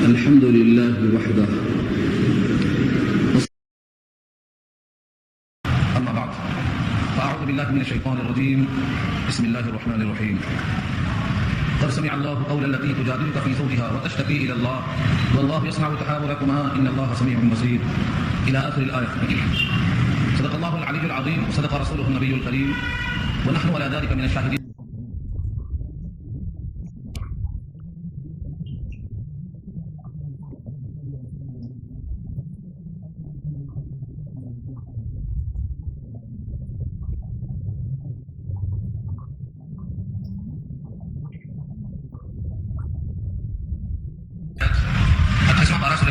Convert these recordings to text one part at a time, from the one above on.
الحمد لله وحده. أما بعد فأعوذ بالله من الشيطان الرجيم. بسم الله الرحمن الرحيم. قد سمع الله قول التي تجادلك في زوجها وتشتكي إلى الله والله يسمع تحاوركما إن الله سميع بصير إلى آخر الآية. صدق الله العلي العظيم وصدق رسوله النبي الكريم ونحن على ذلك من الشاهدين.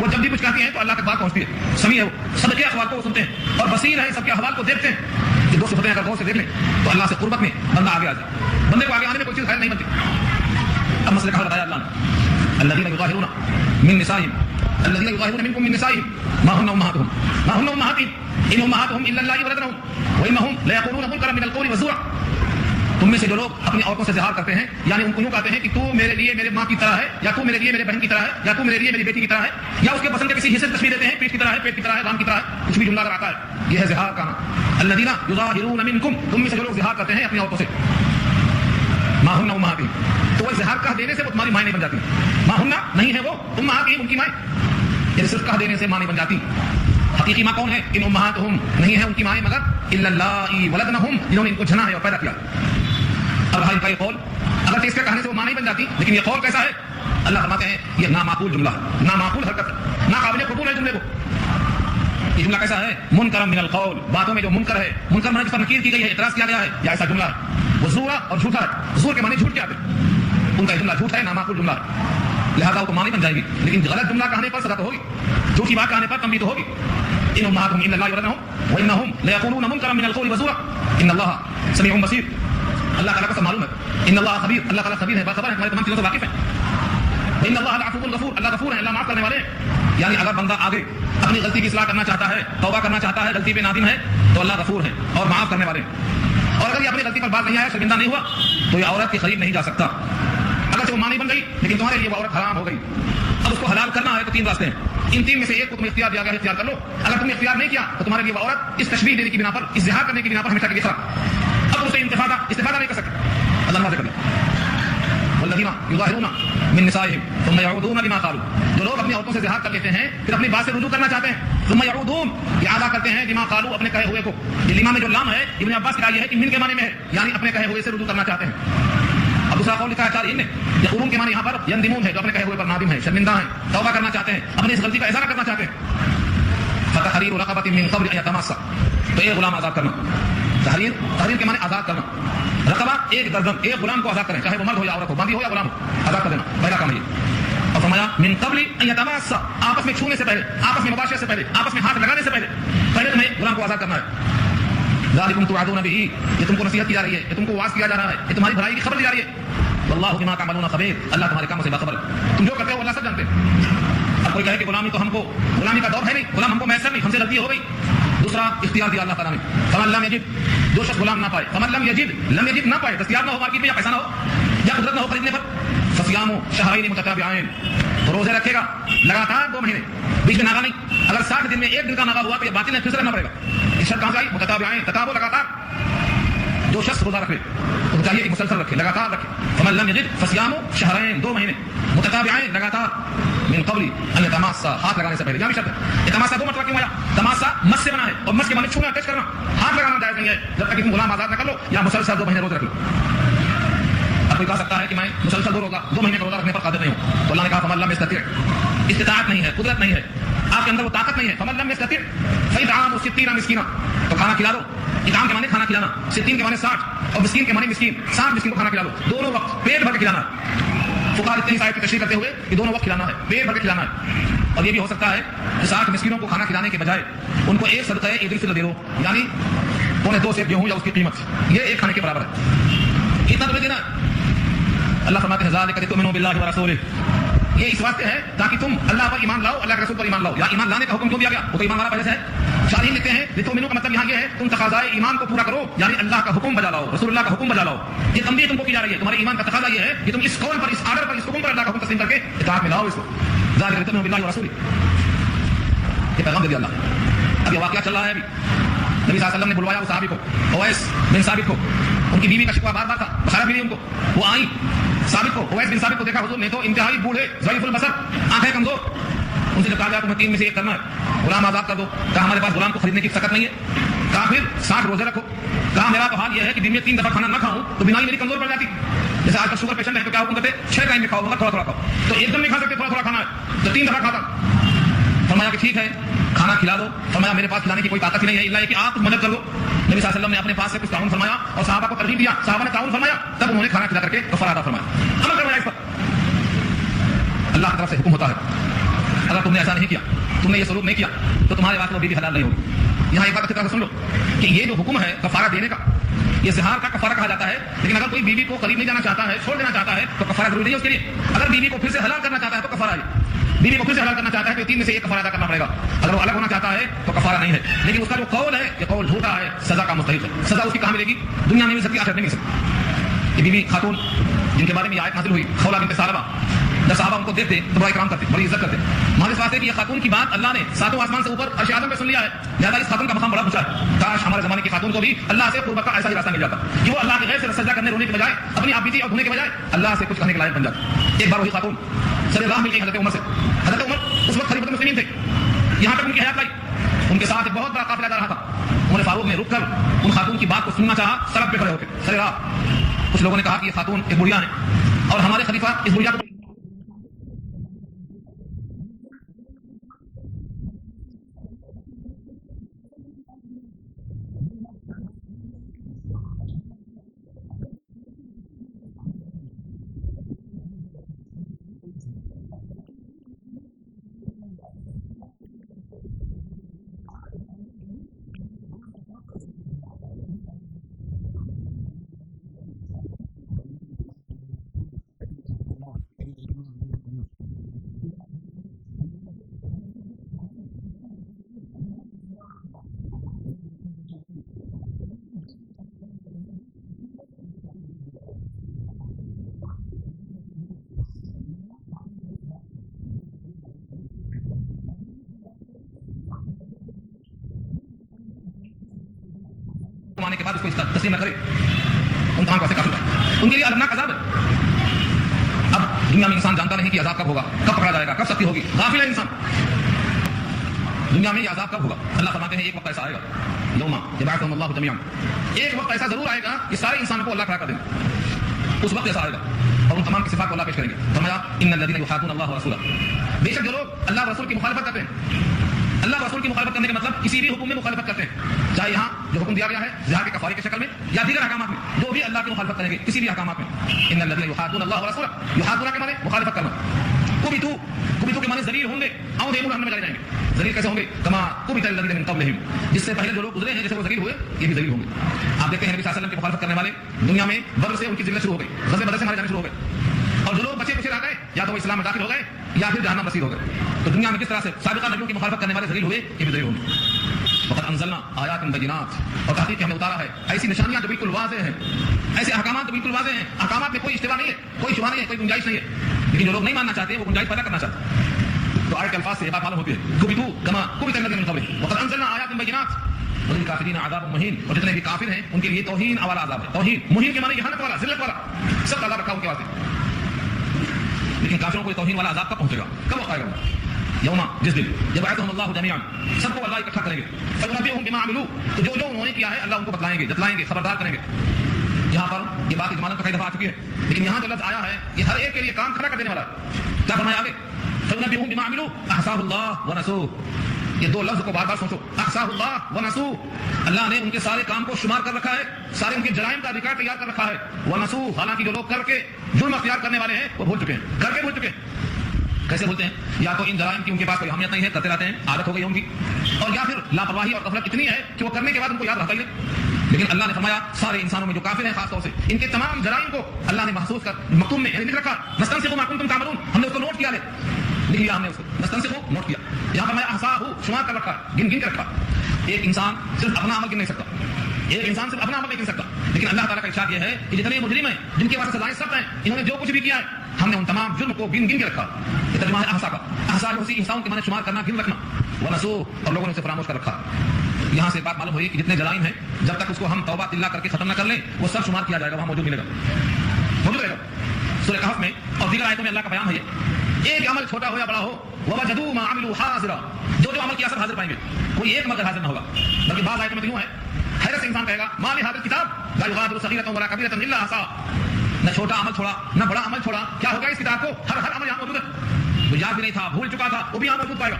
وہ جب بھی کچھ کہتی ہیں تو اللہ تک بات پہنچتی ہے، سمیع ہے وہ، سب کے احوال کو سنتے ہیں اور بصیر ہے، سب کے احوال کو دیکھتے ہیں. یہ دو صفتیں اگر غور سے دیکھ لیں تو اللہ سے قربت میں بندہ آگے آ جائے. بندے کو آگے آنے میں کوئی چیز خیر نہیں بنتی. اب مسئلہ کہا بتایا اللہ نے، الذین یظاہرون من نسائہم الذین یظاہرون منکم من نسائہم ما ہن امہاتہم ما ہن امہاتہم ان امہاتہم الا اللہ ولدنہم وانہم لیقولون منکرا من القول وزورا. تم میں سے جو لوگ اپنی عورتوں سے اظہار کرتے ہیں، یعنی ان کو یوں کہتے ہیں کہ تو میرے لیے میرے ماں کی طرح ہے، یا تو میرے لیے میرے بہن کی طرح ہے، یا تو میرے لیے میری بیٹی کی طرح ہے، یا اس کے پسند کے کسی حصے تشبیہ دیتے ہیں، پیٹ کی طرح ہے، پیٹ کی طرح ہے، رام کی طرح ہے، کچھ بھی جملہ اگر آتا ہے یہ ہے اظہار کا نام. الذین یظاہرون منکم، تم میں سے جو لوگ اظہار کرتے ہیں اپنی عورتوں سے، ما ہن امہاتہم، تو وہ اظہار کہہ دینے سے وہ تمہاری ماں نہیں بن جاتی. ما ہن نہیں ہے وہ امہاتہم، ان کی ماں، یعنی صرف کہہ دینے سے ماں نہیں بن جاتی. حقیقی ماں کون ہے؟ ان امہاتہم، نہیں ہے ان کی مائیں مگر الا اللہ ولدنہم، جنہوں نے ان کو جنا ہے اور پیدا کیا. اب ان کا یہ قول اگر اس کے کہنے سے وہ ماں نہیں بن جاتی، لیکن یہ قول کیسا ہے؟ اللہ فرماتے ہیں یہ نامعقول جملہ ہے، نامعقول حرکت ہے، ناقابل قبول ہے جملے کو. یہ جملہ کیسا ہے؟ منکر من القول، باتوں میں جو منکر ہے، منکر معنی جس پر نکیر کی گئی ہے، اعتراض کیا گیا ہے، یا ایسا جملہ ہے وہ زورا اور جھوٹا ہے. زور کے معنی جھوٹ کے آتے ہیں، ان کا یہ جملہ جھوٹ ہے، نامعقول جملہ ہے، لہذا وہ تو ماں نہیں بن جائے گی. لیکن غلط جملہ کہنے پر سزا تو ہوگی، جھوٹی بات کہنے پر تنبیہ تو ہوگی. ان امہاتہم الا اللہ ولدنہم وانہم لیقولون منکرا من القول وزورا ان اللہ سمیع بصیر. اللہ تعالیٰ کو سب معلوم ہے. ان اللہ خبیر، اللہ تعالیٰ خبیر ہے، باخبر ہے، ہمارے تمام چیزوں سے واقف ہے. ان اللہ العفو الغفور، اللہ غفور ہے، اللہ معاف کرنے والے ہیں. یعنی اگر بندہ آگے اپنی غلطی کی اصلاح کرنا چاہتا ہے، توبہ کرنا چاہتا ہے، غلطی پہ نادم ہے، تو اللہ غفور ہے اور معاف کرنے والے ہیں. اور اگر یہ اپنی غلطی پر باز نہیں آیا، شرمندہ نہیں ہوا، تو یہ عورت کے قریب نہیں جا سکتا. اگرچہ وہ ماں نہیں بن گئی لیکن تمہارے لیے وہ عورت حرام ہو گئی. اب اس کو حلال کرنا ہے تو تین راستے ہیں، ان تین میں سے ایک کو تمہیں اختیار دیا گیا ہے، اختیار کر لو. اگر تم نے اختیار نہیں کیا تو تمہارے لیے وہ عورت اس تشبیہ دینے کی بنا پر، اظہار کرنے کی بنا پر ہمیشہ کے لیے خراب. اب اسے استفادہ نہیں کر سکتے. اللہ نماز کریں والذین یظاہرون من نسائہم ثم یعودون لما قالوا، جو لوگ اپنی عورتوں سے اظہار کر لیتے ہیں پھر اپنی بات سے رجوع کرنا چاہتے ہیں، ثم یعودون، اعادہ کرتے ہیں لما قالوا، اپنے کہے ہوئے کو. یہ لما میں جو لام ہے ابن عباس کی رائے ہے کہ من کے معنی میں ہے، یعنی اپنے کہے ہوئے سے رجوع کرنا چاہتے ہیں. اب دوسرا قول لکھا ہے چار نے یقولون کے معنی یہاں پر یندمون ہے، جو اپنے کہے ہوئے پر نادم ہے، شرمندہ ہیں، توبہ کرنا چاہتے ہیں، اپنی اس غلطی کا اظہار کرنا چاہتے ہیں. فتحریر رقبۃ من قبل ان یتماسا، تو ایک غلام آزاد کرنا. تحریر کے معنی آزاد کرنا. رقبہ ایک درجن، ایک غلام کو آزاد کریں، چاہے وہ مرد ہو یا عورت ہو، باندھی ہو یا غلام ہو، آزاد کر دینا، پہلا کام یہ. اور فرمایا من قبل ان یتماسا، آپس میں چھونے سے پہلے، آپس میں مباشرت سے پہلے، آپس میں ہاتھ لگانے سے پہلے تمہیں غلام کو آزاد کرنا ہے. ذالکم توعدون بہ، یہ تم کو نصیحت کی جا رہی ہے، یہ تم کو واعظ کیا جا رہا ہے، یہ تمہاری بھلائی کی خبر دی جا رہی ہے. واللہ بما تعملون خبیر، اللہ تمہارے کاموں سے باخبر ہے، تم جو کرتے ہو اللہ سب جانتے ہیں. اب کوئی کہے کہ غلامی تو ہم کو، غلامی کا دور ہے نہیں، غلام ہم کو میسر نہیں، ہم سے غلطی ہو گئی. دوسرا اختیار دیا اللہ تعالیٰ نے، فمن لم یجد، جو شخص غلام نہ پائے، فمن لم یجد نہ پائے، دستیاب نہ ہو مارکیٹ میں، یا پیسہ نہ ہو یا قدرت نہ ہو خریدنے پر، فصیام شہرین متتابعین، روزے رکھے گا لگاتار 2 مہینے، بیچ میں ناغا نہیں. اگر 60 دن میں 1 دن کا ناغا ہوا تو یہ باقی نے پھر سے رکھنا پڑے گا. اس شرط کہاں سے آئی؟ متتابعین، تتابع لگاتار. جو شخص روزہ رکھے تو چاہیے کہ مسلسل رکھے، لگاتار رکھے. فمن لم یجد فصیام شہرین، 2 مہینے متتابعین لگاتار، من قبل ان یتماسا، ہاتھ لگانے سے پہلے. یہاں بھی شرط ہے. تماسا 2 مرتبہ کیوں آیا؟ تماسا مس سے بنا ہے، اور مس کے معنی چھونا، ٹچ کرنا، ہاتھ لگانا جائز نہیں ہے جب تک کہ تم غلام آزاد نہ کر لو یا مسلسل 2 مہینے روزہ رکھ لو. اب کوئی کہہ سکتا ہے کہ میں مسلسل 2 مہینے کا روزہ رکھنے پر قادر نہیں ہوں، تو اللہ نے کہا فمن لم یستطع، استطاعت نہیں ہے، قدرت نہیں ہے، آپ کے اندر وہ طاقت نہیں ہے. فمن لم یستطع فاطعام 60 مسکینا، تو کھانا کھلا دو. اطعام کے معنی کھانا کھلانا، 60 کے معنی 60، اور مسکین کے معنی مسکین، 60 مسکین کو کھانا کھلا دو، دونوں وقت پیٹ بھر کے کھلانا ہے. فقہاء اتنی صاحب کی تشریح کرتے ہوئے کہ دونوں وقت کھلانا ہے، پیٹ بھر کے کھلانا ہے. اور یہ بھی ہو سکتا ہے کہ 60 مسکینوں کو کھانا کھلانے کے بجائے ان کو ایک صدقہ عید الفطر دے دو، یعنی 1.25 سیب گیہوں یا اس کی قیمت، یہ ایک کھانے کے برابر ہے. اتنا تمہیں دینا. اللہ فرماتے ہیں ذالک لتؤمنوا باللہ ورسولہ، یہ اس واسطے ہے تاکہ تم اللہ پر ایمان لاؤ، اللہ کے رسول پر ایمان لاؤ. یا ایمان لانے کا حکم کیوں دیا گیا؟ وہ تو ایمان والا پہلے سے ہے. شارحین لکھتے ہیں لتؤمنوا کا مطلب یہاں یہ ہے تم تقاضائے ایمان کو پورا کرو، یعنی اللہ کا حکم بجا لاؤ، رسول اللہ کا حکم بجا لاؤ. یہ تنبیہ تم کو کی جا رہی ہے، تمہارے ایمان کا تقاضا یہ ہے کہ تم اس قول پر، اس آرڈر پر، اس حکم پر اللہ کا حکم تسلیم کر کے اطاعت میں لاؤ اس کو. ذالک لتؤمنوا باللہ ورسولہ، یہ پیغام دے دیا اللہ. اب یہ واقعہ چل رہا ہے. ابھی نبی صلی اللہ علیہ وسلم نے بلوایا اس صحابی کو، اویس بن ثابت کو. ان کی بیوی کا شکوہ بار بار تھا، بشارت ملی ان کو. وہ آئی ثابت کو، اویس بن ثابت کو دیکھا حضور نے تو انتہائی بوڑھے، ضعیف البصر، آنکھیں کمزور. ان سے جو کہا گیا تمہیں 3 میں سے ایک کرنا ہے، غلام آزاد کر دو. کہا ہمارے پاس غلام کو خریدنے کی طاقت نہیں ہے. کہا پھر 60 روزے رکھو. کہا میرا تو حال یہ ہے کہ دن میں 3 دفعہ کھانا نہ کھاؤں تو بیماری میری کمزور پڑ جاتی. جیسے آج کل شوگر پیشنٹ ہے تو کیا حکم کرتے 6 ٹائم میں کھاؤ، مگر تھوڑا تھوڑا کھاؤ. تو ایک دم نہیں کھا سکتے، تھوڑا تھوڑا کھانا ہے، تو 3 دفعہ کھاتا. فرمایا کہ ٹھیک ہے کھانا کھلا دو. فرمایا میرے پاس کھلانے کی کوئی طاقت ہی نہیں ہے الا یہ کہ آپ مدد کر دو. نبی صلی اللہ علیہ وسلم نے اپنے پاس سے کچھ تعاون فرمایا اور صحابہ کو ترغیب دیا. صحابہ نے تعاون فرمایا، تب انہوں نے کھانا کھلا کر کے کفارہ ادا فرمایا. عمل کروایا اس پر. اللہ کی طرف سے حکم ہوتا ہے. اگر تم نے ایسا نہیں کیا, تم نے یہ سلوک نہیں کیا, تو تمہارے واسطے وہ بیوی حلال نہیں ہوگی. یہاں ایک بات اچھی طرح سے سن لو کہ یہ جو حکم ہے کفارہ دینے کا, یہ زہار کا کفارہ کہا جاتا ہے. لیکن اگر کوئی بیوی کو قریب نہیں جانا چاہتا ہے, چھوڑ دینا چاہتا ہے, تو کفارہ ضروری نہیں ہے اس کے لیے. اگر بیوی کو پھر سے حلال کرنا چاہتا ہے تو کفارہ ہے. بیوی کو پھر سے حلال کرنا چاہتا ہے تو تین میں سے ایک کفارہ ادا کرنا پڑے گا. اگر وہ الگ ہونا چاہتا ہے تو کفارہ نہیں ہے. لیکن اس کا جو قول ہے یہ قول جھوٹا ہے, سزا کا مستحق ہے. سزا اس کی کہاں ملے گی؟ دنیا میں مل سکتی, آخرت نہیں مل سکتی. یہ بیوی خاتون جن کے بارے میں یہ آیت نازل ہوئی, خولا بنت ثعلبہ, جب صحابہ ان کو دیکھتے تو بڑا اکرام کرتے, بڑی عزت کرتے. ماں اس واسطے کہ یہ خاتون کی بات اللہ نے ساتوں آسمان سے اوپر عرش اعظم پہ سن لیا ہے, لہٰذا اس خاتون کا مقام بڑا اونچا ہے. کاش ہمارے زمانے کی خاتون کو بھی اللہ سے قربت کا ایسا ہی راستہ مل جاتا کہ وہ اللہ کے غیر سے سجدہ کرنے رونے کے بجائے, اپنی آبیزی اور دھونے کے بجائے اللہ سے کچھ کرنے کے لائق بن جاتی. ایک بار وہی خاتون سر راہ مل گئی حضرت عمر سے. حضرت عمر اس وقت خلیفۃ المسلمین تھے, یہاں تک ان کی حیات لائی. ان کے ساتھ ایک بہت بڑا قافلہ جا رہا تھا. عمر فاروق نے رک کر ان خاتون کی بات کو سننا چاہا, سڑک پہ کھڑے ہو کے سر راہ. کچھ لوگوں نے کہا کہ یہ خاتون ایک بڑھیا ہے اور ہمارے خلیفہ اس بڑھیا کو آنے کے بعد اس کو تسلیم نہ کرے, ان تمام کو کافر ہے. ان کے لیے الگ عذاب ہے. اب دنیا میں انسان جانتا نہیں کہ عذاب کب ہوگا, کب پکڑا جائے گا, کب سختی ہوگی. غافل ہے انسان. دنیا میں یہ عذاب کب ہوگا؟ اللہ فرماتے ہیں ایک وقت ایسا آئے گا, یوما یبعثہم اللہ جمیعا, ایک وقت ایسا ضرور آئے گا کہ سارے انسانوں کو اللہ کھڑا کر دیں گے. اس وقت ایسا آئے گا اور ان تمام کی صفات کو اللہ پیش کریں گے. فرمایا ان الذین یحادون اللہ ورسولہ, بے شک جو لوگ اللہ رسول کی مخالفت کرتے ہیں. اللہ رسول کی مخالفت کرنے کا مطلب کسی بھی حکم میں مخالفت کرتے ہیں, چاہے یہاں جو حکم دیا گیا ہے زہار کے کفارے کی شکل میں یا دیگر احکامات میں, جو بھی اللہ کی مخالفت کریں گے کسی بھی احکامات میں. ان الذین یحادون اللہ ورسولہ, یحادون کے معنی مخالفت کرنا. کبیتو کے معنی ذلیل ہوں گے, اور دے جہنم میں چلے جائیں گے. ذلیل کیسے ہوں گے؟ کما کبت الذین من قبلہم, جس سے پہلے جو لوگ گزرے ہیں جیسے وہ ذلیل ہوئے یہ بھی ذلیل ہوں گے. آپ دیکھتے ہیں نبی صلی اللہ علیہ وسلم کی مخالفت کرنے والے دنیا میں بدر سے ان کی ذلت شروع ہو گئی, غزوہ بدر سے مارے جانے شروع ہو گئے, اور جو لوگ بچے بچے رہ گئے یا تو وہ اسلام میں داخل ہو گئے یا پھر جہنم رسید ہو گئے. تو دنیا میں جس طرح سے سابقہ نبیوں کی مخالفت کرنے والے ذلیل ہوئے یہ بھی ذلیل ہوں گے. وقد انزلنا آیات بینات, اور تحقیق ہم نے اتارا ہے ایسی نشانیاں جو بالکل واضح ہیں, ایسے احکامات جو بالکل واضح ہیں. احکامات میں کوئی اشتباہ نہیں ہے, کوئی شبہ نہیں ہے, کوئی گنجائش نہیں ہے. لیکن جو لوگ نہیں ماننا چاہتے وہ گنجائش پیدا کرنا چاہتے ہیں. تو آیت کے الفاظ سے یہ بات معلوم ہوتی ہے, کبتو کما کبت الذین من قبلہم وقد انزلنا آیات بینات وللکافرین عذاب مہین, اور جتنے بھی کافر ہیں ان کے لیے توہین والا عذاب ہے. توہین مہین کے معنی اہانت والا, ذلت والا, سب عذاب رکھا ان کے واسطے. لیکن کافروں کو توہین والا عذاب کب پہنچے گا, کب وقت آئے گا؟ یوما, جس دن یبعثہم اللہ جمیعا, سب کو اللہ اکٹھا کریں گے. فینبئہم بما عملوا, تو جو جو انہوں نے کیا ہے اللہ ان کو بتلائیں گے, جتلائیں گے, خبردار کریں گے. یہاں پر یہ بات اجمالاً تو کئی دفعہ آ چکی ہے, لیکن یہاں جو لفظ آیا ہے یہ ہر ایک کے لیے کام کھڑا کر دینے والا ہے. کیا فرمایا آگے؟ فینبئہم بما عملوا احصاہ اللہ ونسوہ. یہ دو لفظ کو بار بار سوچو, احصاہ اللہ ونسوہ. اللہ نے ان کے سارے کام کو شمار کر رکھا ہے, سارے ان کے جرائم کا ریکارڈ تیار کر رکھا ہے. ونسوہ, حالانکہ جو لوگ کر کے جرم اختیار کرنے والے ہیں وہ بھول چکے ہیں, کر کے بھول چکے ہیں. کیسے بولتے ہیں؟ یا تو ان جرائم کی ان کے پاس کوئی اہمیت نہیں ہے, کرتے رہتے ہیں, عادت ہو گئی ان کی, اور یا پھر لاپرواہی اور غفلت اتنی ہے کہ وہ کرنے کے بعد ان کو یاد رہتا ہی نہیں. لیکن اللہ نے فرمایا سارے انسانوں میں جو کافر ہیں خاص طور سے ان کے تمام جرائم کو اللہ نے محسوس کر مکتوب میں لکھ رکھا. نستنسخ ما کنتم تعملون, ہم نے اس کو نوٹ کیا, لکھ لیا ہم نے اس کو, نستنسخ نوٹ کیا. یہاں پر میں احصاہ شمار کر رکھا, گن گن کر رکھا. ایک انسان صرف اپنا عمل گن نہیں سکتا, ایک انسان صرف اپنا عمل نہیں گن سکتا. لیکن اللہ تعالیٰ کا ارشاد یہ ہے کہ جتنے مجرم ہیں جن کے پاس سزائیں سخت ہیں, انہوں نے جو کچھ بھی کیا ہے ہم نے ان تمام جرم کو گن گن کے رکھا. یہ ترجمہ ہے احصاء کا. احصاء اسی انسانوں کے معنی شمار کرنا, گن رکھنا. ونسوہ, اور لوگوں نے اسے فراموش کر رکھا. یہاں سے بات معلوم ہوئی کہ جتنے جرائم ہیں جب تک اس کو ہم توبہ اللہ کر کے ختم نہ کر لیں وہ سب شمار کیا جائے گا, وہاں موجود ملے گا, موجود رہے گا. سورہ کہف میں اور دیگر آیتوں میں اللہ کا بیان ہے ایک عمل چھوٹا ہو یا بڑا ہو, ووجدوا ما عملوا حاضرا, جو جو عمل کیا سب حاضر پائیں گے, کوئی ایک مگر حاضر نہ ہوگا. بلکہ بعض آیتوں میں تو یوں ہے, حیرت سے انسان کہے گا ما لهذا الكتاب لا يغادر صغيرة ولا كبيرة الا احصاها. نہ چھوٹا عمل چھوڑا نہ بڑا عمل چھوڑا, کیا ہوگا اس کتاب کو, ہر عمل یہاں موجود ہے. جو یاد بھی نہیں تھا, بھول چکا تھا, وہ بھی یہاں موجود پائے گا.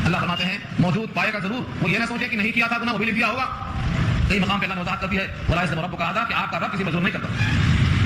اللہ فرماتے ہیں موجود پائے گا ضرور. وہ یہ نہ سوچے کہ نہیں کیا تھا گناہ, وہ بھی لکھ دیا ہوگا. کئی مقام پہ اللہ نے وضاحت کر دی ہے ولا یظلم ربک احدا, کہ آپ کا رب کسی پر ظلم نہیں کرتا.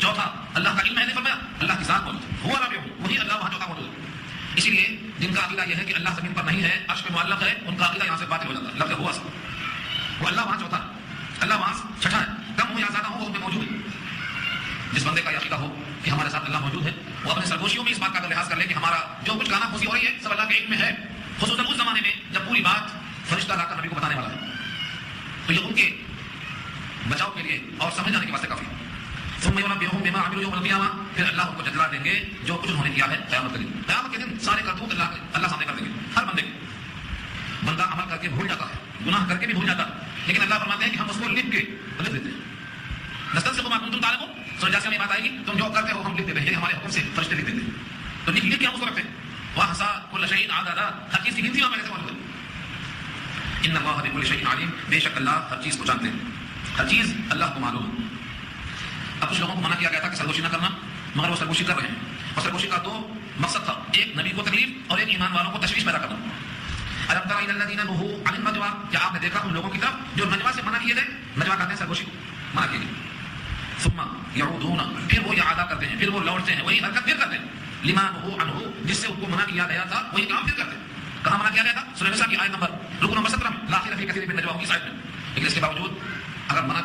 چوتھا اللہ کا علم ہے، فرمایا اللہ کی ذات موجود ہے، ہوا رابعہم، وہی اللہ وہاں چوتھا موجود ہے. اسی لیے جن کا عقیدہ یہ ہے کہ اللہ زمین پر نہیں ہے، عرش پہ معلق ہے، ان کا عقیدہ یہاں سے باطل ہو جاتا ہے. لفظ ہوا سے وہ اللہ وہاں چوتھا ہے، اللہ وہاں چھٹا ہے، کم ہو یا زیادہ ہو وہ ان میں موجود ہے. جس بندے کا یہ عقیدہ ہو کہ ہمارے ساتھ اللہ موجود ہے، وہ اپنے سرگوشیوں میں اس بات کا لحاظ کر لے کہ ہمارا جو کچھ گانا خوشی ہو رہی ہے سب اللہ کے علم میں ہے، خصوصاً اس زمانے میں جب پوری بات فرشتہ لا کر نبی کو بتانے والا ہے. تو یہ ان کے بچاؤ کے لیے اور سمجھ جانے کے واسطے کافی. ثم ينبئهم بما عملوا يوم القيامة، پھر اللہ ان کو جزا دیں گے جو کچھ انہوں نے کیا ہے قیامت کے دن. قیامت کے دن سارے کرتوت اللہ سامنے کر دیں گے ہر بندے کے. بندہ عمل کر کے بھول جاتا ہے، گناہ کر کے بھی بھول جاتا ہے، لیکن اللہ فرماتے ہیں کہ ہم اس کو لکھ دیتے ہیں. نستنسخ ما كنتم تعلمون، سورہ جاسیہ میں بات آئے گی تم جو کرتے ہو ہم لکھ دیتے ہیں، ہمارے حکم سے فرشتے لکھ دیتے ہیں. تو لکھ کے ہم اس کو رکھتے ہیں. وَأَحْصَىٰ كُلَّ شَيْءٍ عَدَدًا، ہر چیز کی گنتی ہمارے سے موجود ہے. ان اللہ بكل شيء علیم، بے شک اللہ ہر چیز کو جانتے ہیں، ہر چیز اللہ کو معلوم ہے. اب کچھ لوگوں کو منع کیا گیا تھا کہ سرگوشی نہ کرنا، مگر وہ سرگوشی کر رہے ہیں. اور سرگوشی کا دو مقصد تھا، ایک نبی کو تکلیف اور ایک ایمان والوں کو تشویش پیدا کرنا. الم تر الى الذين نهوا عن النجوى، کیا آپ نے دیکھا ان لوگوں کی طرف جو نجوى سے منع کیے گئے؟ نجوى کہتے ہیں سرگوشی کو، منع کیے گئے. ثم يعودون، پھر وہ اعادہ کرتے ہیں، پھر وہ لوٹتے ہیں، وہی حرکت پھر کرتے ہیں. لما نهوا عنه، جس سے ان کو منع کیا گیا تھا وہی کام پھر کرتے ہیں. کہاں منع کیا گیا تھا؟ سورہ نساء کی آیت نمبر رکو نمبر 17 میں، لا خیر فی کثیر من نجواہم، اس آیت میں. لیکن اس کے باوجود اگر منع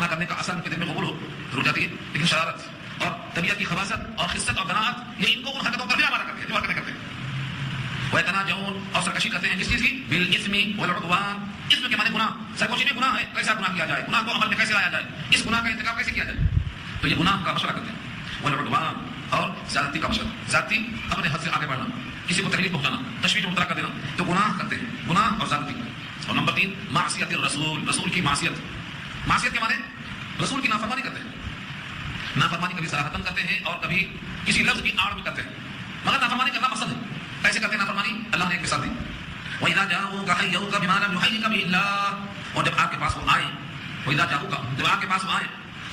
کرنے کا اثر ان کے دل میں قبول ہو رک جاتی ہے، لیکن شرارت اور طبیعت کی خباثت اور خست اور دناعت یہ ان کو ان حرکتوں پر بھی ہمارا کرتے ہیں جو حرکتیں کرتے ہیں. وَيَتَنَاجَوْنَ، اور سرکشی کرتے ہیں کس چیز کی؟ بِالْإِثْمِ وَالْعُدْوَانِ، اسم کے معنی گناہ. سرکشی میں گناہ ہے، کیسا گناہ کیا جائے، گناہ کو عمل میں کیسے لایا جائے، اس گناہ کا انتخاب کیسے کیا جائے، تو یہ گناہ کا مشورہ کرتے ہیں. وَالْعُدْوَانِ، اور زیادتی کا مشورہ، زیادتی اپنے حد سے آگے بڑھنا، کسی کو تکلیف پہنچانا، تشویش مبتلا کر دینا، تو گناہ کرتے ہیں، گناہ اور زیادتی. اور نمبر 3 معصیت الرسول، رسول کی معصیت. معصیت کے معنی رسول کی نافرمانی کرتے ہیں. نافرمانی کبھی صراحتاً کرتے ہیں اور کبھی کسی لفظ کی آڑ میں کرتے ہیں، مگر نافرمانی کرنا پسند ہے. کیسے کرتے ہیں نافرمانی؟ اللہ نے ایک مثال دی. وَإِذَا جَاءُوكَ حَيَّوْكَ بِمَا لَمْ يُحَيِّكَ بِهِ اللَّهُ، اور جب آپ کے پاس وہ آئیں، وَإِذَا جَاءُوكَ، جب آپ کے پاس وہ آئیں،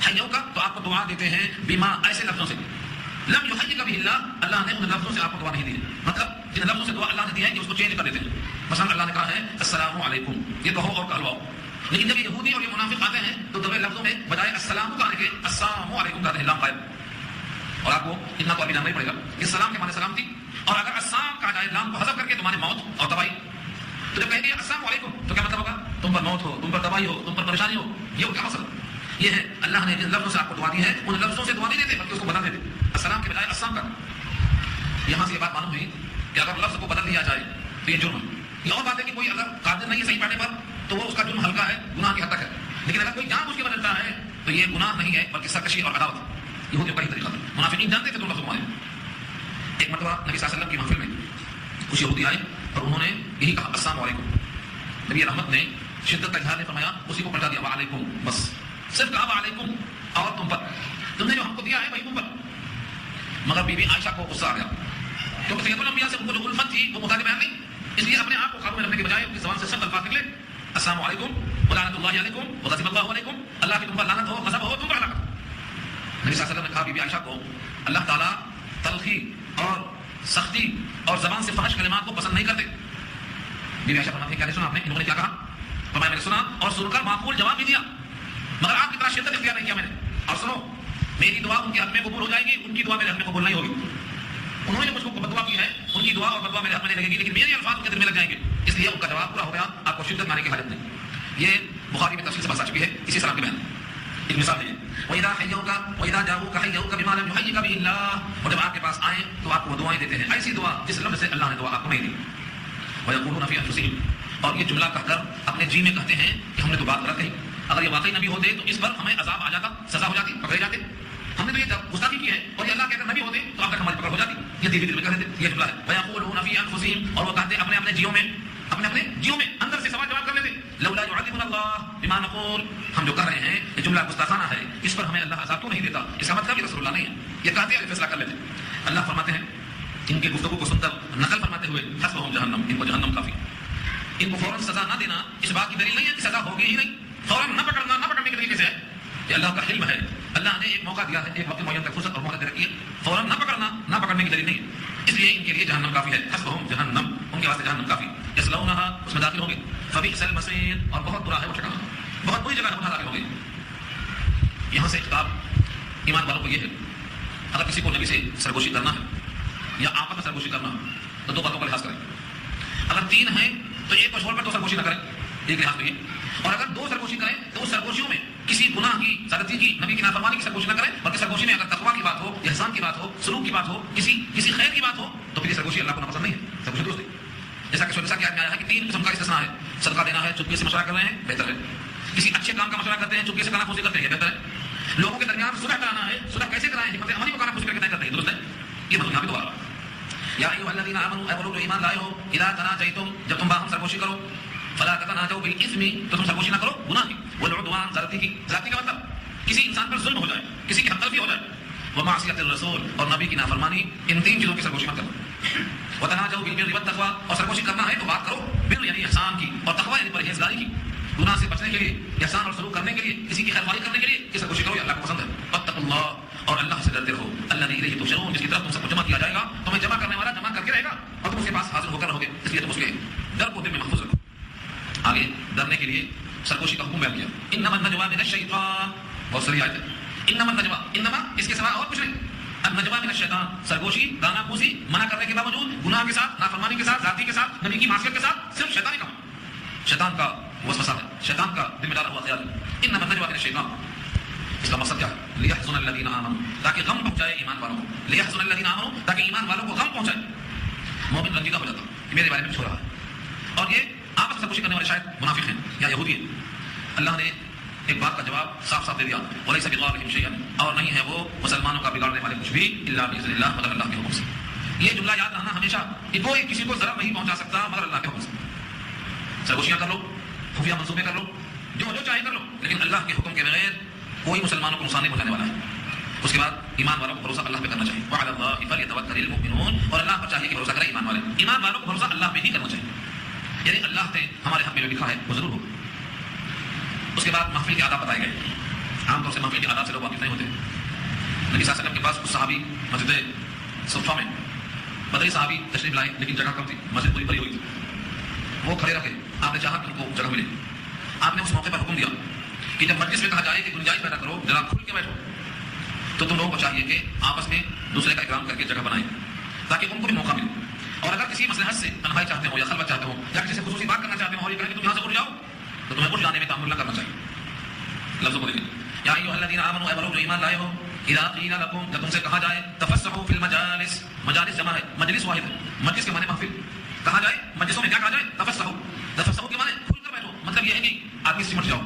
حَيَّوْكَ، تو آپ کو دعا دیتے ہیں، بِمَا، ایسے لفظوں سے، لم يحيِّكَ بِهِ اللَّهُ، اللہ نے ان لفظوں سے آپ کو دعا نہیں دی. مطلب جن لفظوں سے دعا اللہ نے دی ہے کہ اس کو چینج کر دیتے ہیں. مثلا اللہ نے کہا ہے السلام علیکم، یہ کہو اور کہلواؤ. لیکن جب یہ یہودی اور یہ منافق آتے ہیں تو دبے لفظوں میں بجائے السلام کہنے کے السلام علیکم کہتے ہیں، لام قائم. اور آپ کو اتنا تو ابھی جاننا ہی پڑے گا کہ سلام کے معنی سلام تھی، اور اگر السلام کہا جائے لام کو حذف کر کے تو معنی موت اور تباہی. تو جب کہیں گے السلام علیکم تو کیا مطلب ہوگا؟ تم پر موت ہو، تم پر تباہی ہو، تم پر پریشانی ہو. یہ کیا مطلب؟ یہ ہے اللہ نے جن لفظوں سے آپ کو دعا دی ہے ان لفظوں سے دعا نہیں دیتے بلکہ اس کو بدل دیتے، السلام کے بجائے السلام کر. یہاں سے یہ بات معلوم ہوئی کہ اگر لفظ کو بدل دیا جائے تو یہ جرم ہے. یہ اور بات ہے کہ کوئی اگر قادر نہیں ہے صحیح پڑھنے پر تو وہ اس کا جرم ہلکا ہے، گناہ کی حد تک ہے. لیکن اگر کوئی جان بوجھ کے بدلتا ہے تو یہ گناہ نہیں ہے بلکہ سرکشی اور عداوت. یہودیوں کا ہی طریقہ تھا، منافقین جانتے تھے دو لفظوں میں. ایک مرتبہ نبی صلی اللہ علیہ وسلم کی محفل میں کچھ یہودی آئے اور انہوں نے یہی کہا السلام علیکم. نبی رحمت نے شدت کا اظہار نے فرمایا اسی کو پلٹا دیا، وعلیکم، بس صرف کہا وعلیکم، اور تم پر، تم نے جو ہم کو دیا ہے وہی تم پر. مگر بی بی عائشہ کو غصہ آ گیا کیونکہ سید الانبیاء سے ان کو جو الفت تھی وہ مطالبہ بیان نہیں، اس لیے اپنے آپ کو قابو میں رکھنے کے بجائے اپنی زبان سے سخت الفاظ نکلے، السلام علیکم ولعنت اللہ علیکم وغضب اللہ علیکم، اللہ کی تم پر لعنت ہو، غضب ہو، تم پر ہلاکت. نبی صلی اللہ علیہ وسلم نے کہا بی بی عائشہ کو اللہ تعالیٰ تلخی اور سختی اور زبان سے فحش کلمات کو پسند نہیں کرتے. بی بی عائشہ فرماتی ہیں کیا نہیں سنا آپ نے انہوں نے کیا کہا؟ فرمایا میں نے سنا اور سن کر معقول جواب بھی دیا، مگر آپ کی طرح شدت اختیار نہیں کیا میں نے. اور سنو، میری دعا ان کے حق میں قبول ہو جائے گی، ان کی دعا میرے حق میں قبول نہیں ہوگی. انہوں نے مجھ کو بدعا کی ہے، ان کی دعا اور بدعا میرے حق میں نہیں لگے گی، لیکن میرے الفاظ ان کے دل میں لگ جائیں گے، اس لیے ان کا جواب پورا ہو گیا، آپ کو شدت ماننے کی حاجت نہیں. یہ بخاری میں تفصیل سے بات آ چکی ہے اسی سلام کے بیان. ایک مثال ہے وَإِذَا حَيَّوْكَ وَإِذَا جَاءُوكَ حَيَّوْكَ بِمَا لَمْ يُحَيِّكَ بِهِ اللَّهُ، اور جب آپ کے پاس آئیں تو آپ کو دعائیں دیتے ہیں، ایسی دعا جس لفظ سے اللہ نے دعا آپ کو نہیں دی. وَيَقُولُونَ فِي أَنفُسِهِمْ، اور یہ جملہ کہہ کر اپنے جی میں کہتے ہیں کہ ہم نے تو بات غلط کہی، اگر یہ واقعی نبی ہوتے تو اس پر ہمیں عذاب آ جاتا، سزا ہو جاتی، پکڑے جاتے. ہم نے تو یہ گستاخی کی ہے، اور یہ اللہ کے اگر نبی ہوتے تو اب تک ہماری پکڑ ہو جاتی. یہ دل میں کہہ دیتے، یہ جملہ ہے وَيَقُولُونَ فِي أَنفُسِهِمْ، اور وہ کہتے اپنے اپنے جیوں میں اندر سے سوال جواب کر لیتے، لولا يعذبنا الله بما نقول، ہم جو کر رہے ہیں یہ جملہ گستاخانہ ہے، اس پر ہمیں اللہ عذاب تو نہیں دیتا، اس کا مطلب یہ رسول اللہ نہیں ہے. یہ کہتے ہیں فیصلہ کر لیتے. اللہ فرماتے ہیں ان کی گفتگو کو سن کر نقل فرماتے ہوئے حسبهم جہنم، ان کو جہنم کافی. ان کو فوراً سزا نہ دینا اس بات کی دلیل نہیں ہے کہ سزا ہوگی ہی نہیں. فوراً نہ پکڑنے کی دلیل کیسے ہے؟ یہ اللہ کا علم ہے، اللہ نے ایک موقع دیا ہے، ایک وقت معین تک فرصت اور مہلت رکھی ہے، فوراً نہ پکڑنے کی دلیل نہیں ہے، اس لیے ان کے لیے جہنم کافی ہے. حسبهم جہنم، ان کے واسطے جہنم کافی. یصلونها، اس میں داخل ہوں گے، فبئس المصیر، اور بہت برا ہے وہ ٹھکانہ، بہت بری جگہ ہے وہاں داخل ہوں گے. یہاں سے خطاب ایمان والوں کو یہ ہے اگر کسی کو نبی سے سرگوشی کرنا ہے یا آپس میں سرگوشی کرنا ہے تو دو باتوں کا لحاظ کریں. اگر تین ہیں تو ایک کو چھوڑ کر دو سرگوشی نہ کریں, ایک لحاظ یہ. اور اگر دو سرگوشی کریں تو اس سرگوشیوں میں کسی گناہ کی, زیادتی کی, نبی کی نافرمانی کی سرگوشی نہ کریں, بلکہ سرگوشی میں اگر تقویٰ کی بات ہو, احسان کی بات ہو, سلوک کی بات ہو, کسی خیر کی بات ہو, تو پھر یہ سرگوشی اللہ کو ناپسند نہیں ہے, سرگوشی درست ہے. جیسا کہ سورہ کی آیت میں آیا ہے کہ تین قسم کا استثناء ہے. صدقہ دینا ہے, چپکے سے مشورہ کر رہے ہیں, بہتر ہے. کسی اچھے کام کا مشورہ کرتے ہیں, چپکے سے کانا پھوسی کرتے ہیں, بہتر ہے. لوگوں کے درمیان صلح کرانا ہے, صلح کیسے کرائیں, حکمت عملی کو کانا پھوسی کر کے طے کرتے ہیں, درست ہے. یہ مطلب یہاں پہ دوبارہ یا ایھا الذین آمنوا, اے وہ لوگ جو ایمان لائے ہو, اذا تناجیتم, جب تم باہم سرگوشی کرو, فلا تتناجوا بالاثم, تو تم سرگوشی نہ کرو گناہ کی, والعدوان, زیادتی کی. زیادتی کا مطلب کسی انسان پر ظلم ہو جائے, کسی کی حق تلفی ہو جائے, ومعصیت الرسول, اور نبی کی نافرمانی, ان تین چیزوں کی سرگوشی مت کرو. وتناجوا بالبر والتقوى, اور سرگوشی کرنا ہے تو بات کرو بر یعنی احسان کی, اور تقوی یعنی پرہیزگاری کی, گناہ سے بچنے کے لیے, احسان اور سلوک کرنے کے لیے, کسی کی خیرخواہی کرنے کے لیے یہ سرگوشی کرو, یہ اللہ کو پسند ہے. واتقوا اللہ, اور اللہ سے ڈرتے رہو, الذی الیہ تحشرون, جس کی طرف تم سب کو جمع کیا جائے گا, تمہیں جمع کرنے والا جمع کر کے رہے گا اور تم اس کے پاس حاضر ہو کر رہو گے, اس لیے تم اس کے ڈر کو دل میں محفوظ رکھو. آگے ڈرنے کے لیے سرگوشی کا حکم بیان کیا. انما النجوى من الشیطان, بہت ساری آیت ہے. انما النجوى, انما اس کے سوا اور کچھ نہیں, النجوى من الشیطان, سرگوشی گانا پوسی منع کرنے کے باوجود, گناہ کے ساتھ, نافرمانی کے ساتھ, ذاتی کے ساتھ, نبی کی معصیت کے ساتھ, صرف شیطانی کام, شیطان کا وسوسہ ہے, شیطان کا دل میں ڈالا ہوا خیال ہے. انما النجوى من الشیطان, اس کا مقصد کیا ہے؟ لیحزن الذین آمنوا, تاکہ غم پہنچائے ایمان والوں کو, لیحزن الذین آمنوا, تاکہ ایمان والوں کو غم پہنچائے. مومن رنجیدہ ہو جاتا کہ میرے بارے میں کچھ ہو رہا ہے, اور یہ آپس میں سرگوشی کرنے والے شاید منافق ہیں یا یہودی ہیں. اللہ نے ایک بات کا جواب صاف صاف دے دیا, ولیس بضارهم شیئا, اور نہیں ہے وہ مسلمانوں کا بگاڑنے والے کچھ بھی, الا باذن اللہ, مگر اللہ کے حکم سے. یہ جملہ یاد رہنا ہمیشہ کہ کوئی کسی کو ضرر نہیں پہنچا سکتا مگر اللہ کے حکم سے. سرگوشیاں کر لو, خفیہ منصوبے کر لو, جو چاہے کر لو, لیکن اللہ کے حکم کے بغیر کوئی مسلمانوں کو نقصان نہیں پہنچانے والا ہے. اس کے بعد ایمان والوں کو بھروسہ اللہ پہ کرنا چاہیے. وعلی اللہ فلیتوکل المؤمنون, اور اللہ پر چاہیے کہ بھروسہ کرے ایمان والے. ایمان والوں کو بھروسہ اللہ پہ ہی کرنا چاہیے, یعنی اللہ نے ہمارے حق میں جو لکھا ہے وہ ضرور ہوگا. اس کے بعد محفل کے آداب بتائے گئے. عام طور سے محفل کے آداب سے لوگ واقف نہیں ہوتے. نبی صلی اللہ علیہ وسلم کے پاس کچھ صحابی مسجد صفہ میں, بدری صحابی تشریف لائے لیکن جگہ کم تھی, مسجد پوری بھری ہوئی تھی. وہ کھڑے رکھے, آپ نے چاہا کہ ان کو جگہ ملے. آپ نے اس موقع پر حکم دیا کہ جب مجلس میں کہا جائے کہ گنجائش پیدا کرو, ذرا کھل کے بیٹھو, تو تم لوگوں کو چاہیے کہ آپس میں دوسرے کا اکرام کر کے جگہ بنائیں تاکہ ان کو بھی موقع ملے. اور اگر کسی مصلحت سے تنہائی چاہتے ہو یا خلوت چاہتے ہو یا کسی سے خصوصی بات کرنا چاہتے ہو اور یہ کہیں کہ تم یہاں سے اٹھ جاؤ, تو تمہیں اٹھ جانے میں تعامل نہ کرنا چاہیے. لفظوں کو دیکھیں, یا ایھا الذین آمنوا, اے وہ لوگ جو ایمان لائے ہو, اذا قیل لکم, جب تم سے کہا جائے, تفسحوا فی المجالس, مجالس جمع ہے, مجلس واحد ہے, مجلس کے معنی محفل, کہا جائے مجلسوں میں کیا کہا جائے, تفسحوا, تفسحوا کے معنی کھل کر بیٹھو, مطلب یہ ہے کہ آدمی سمٹ جاؤ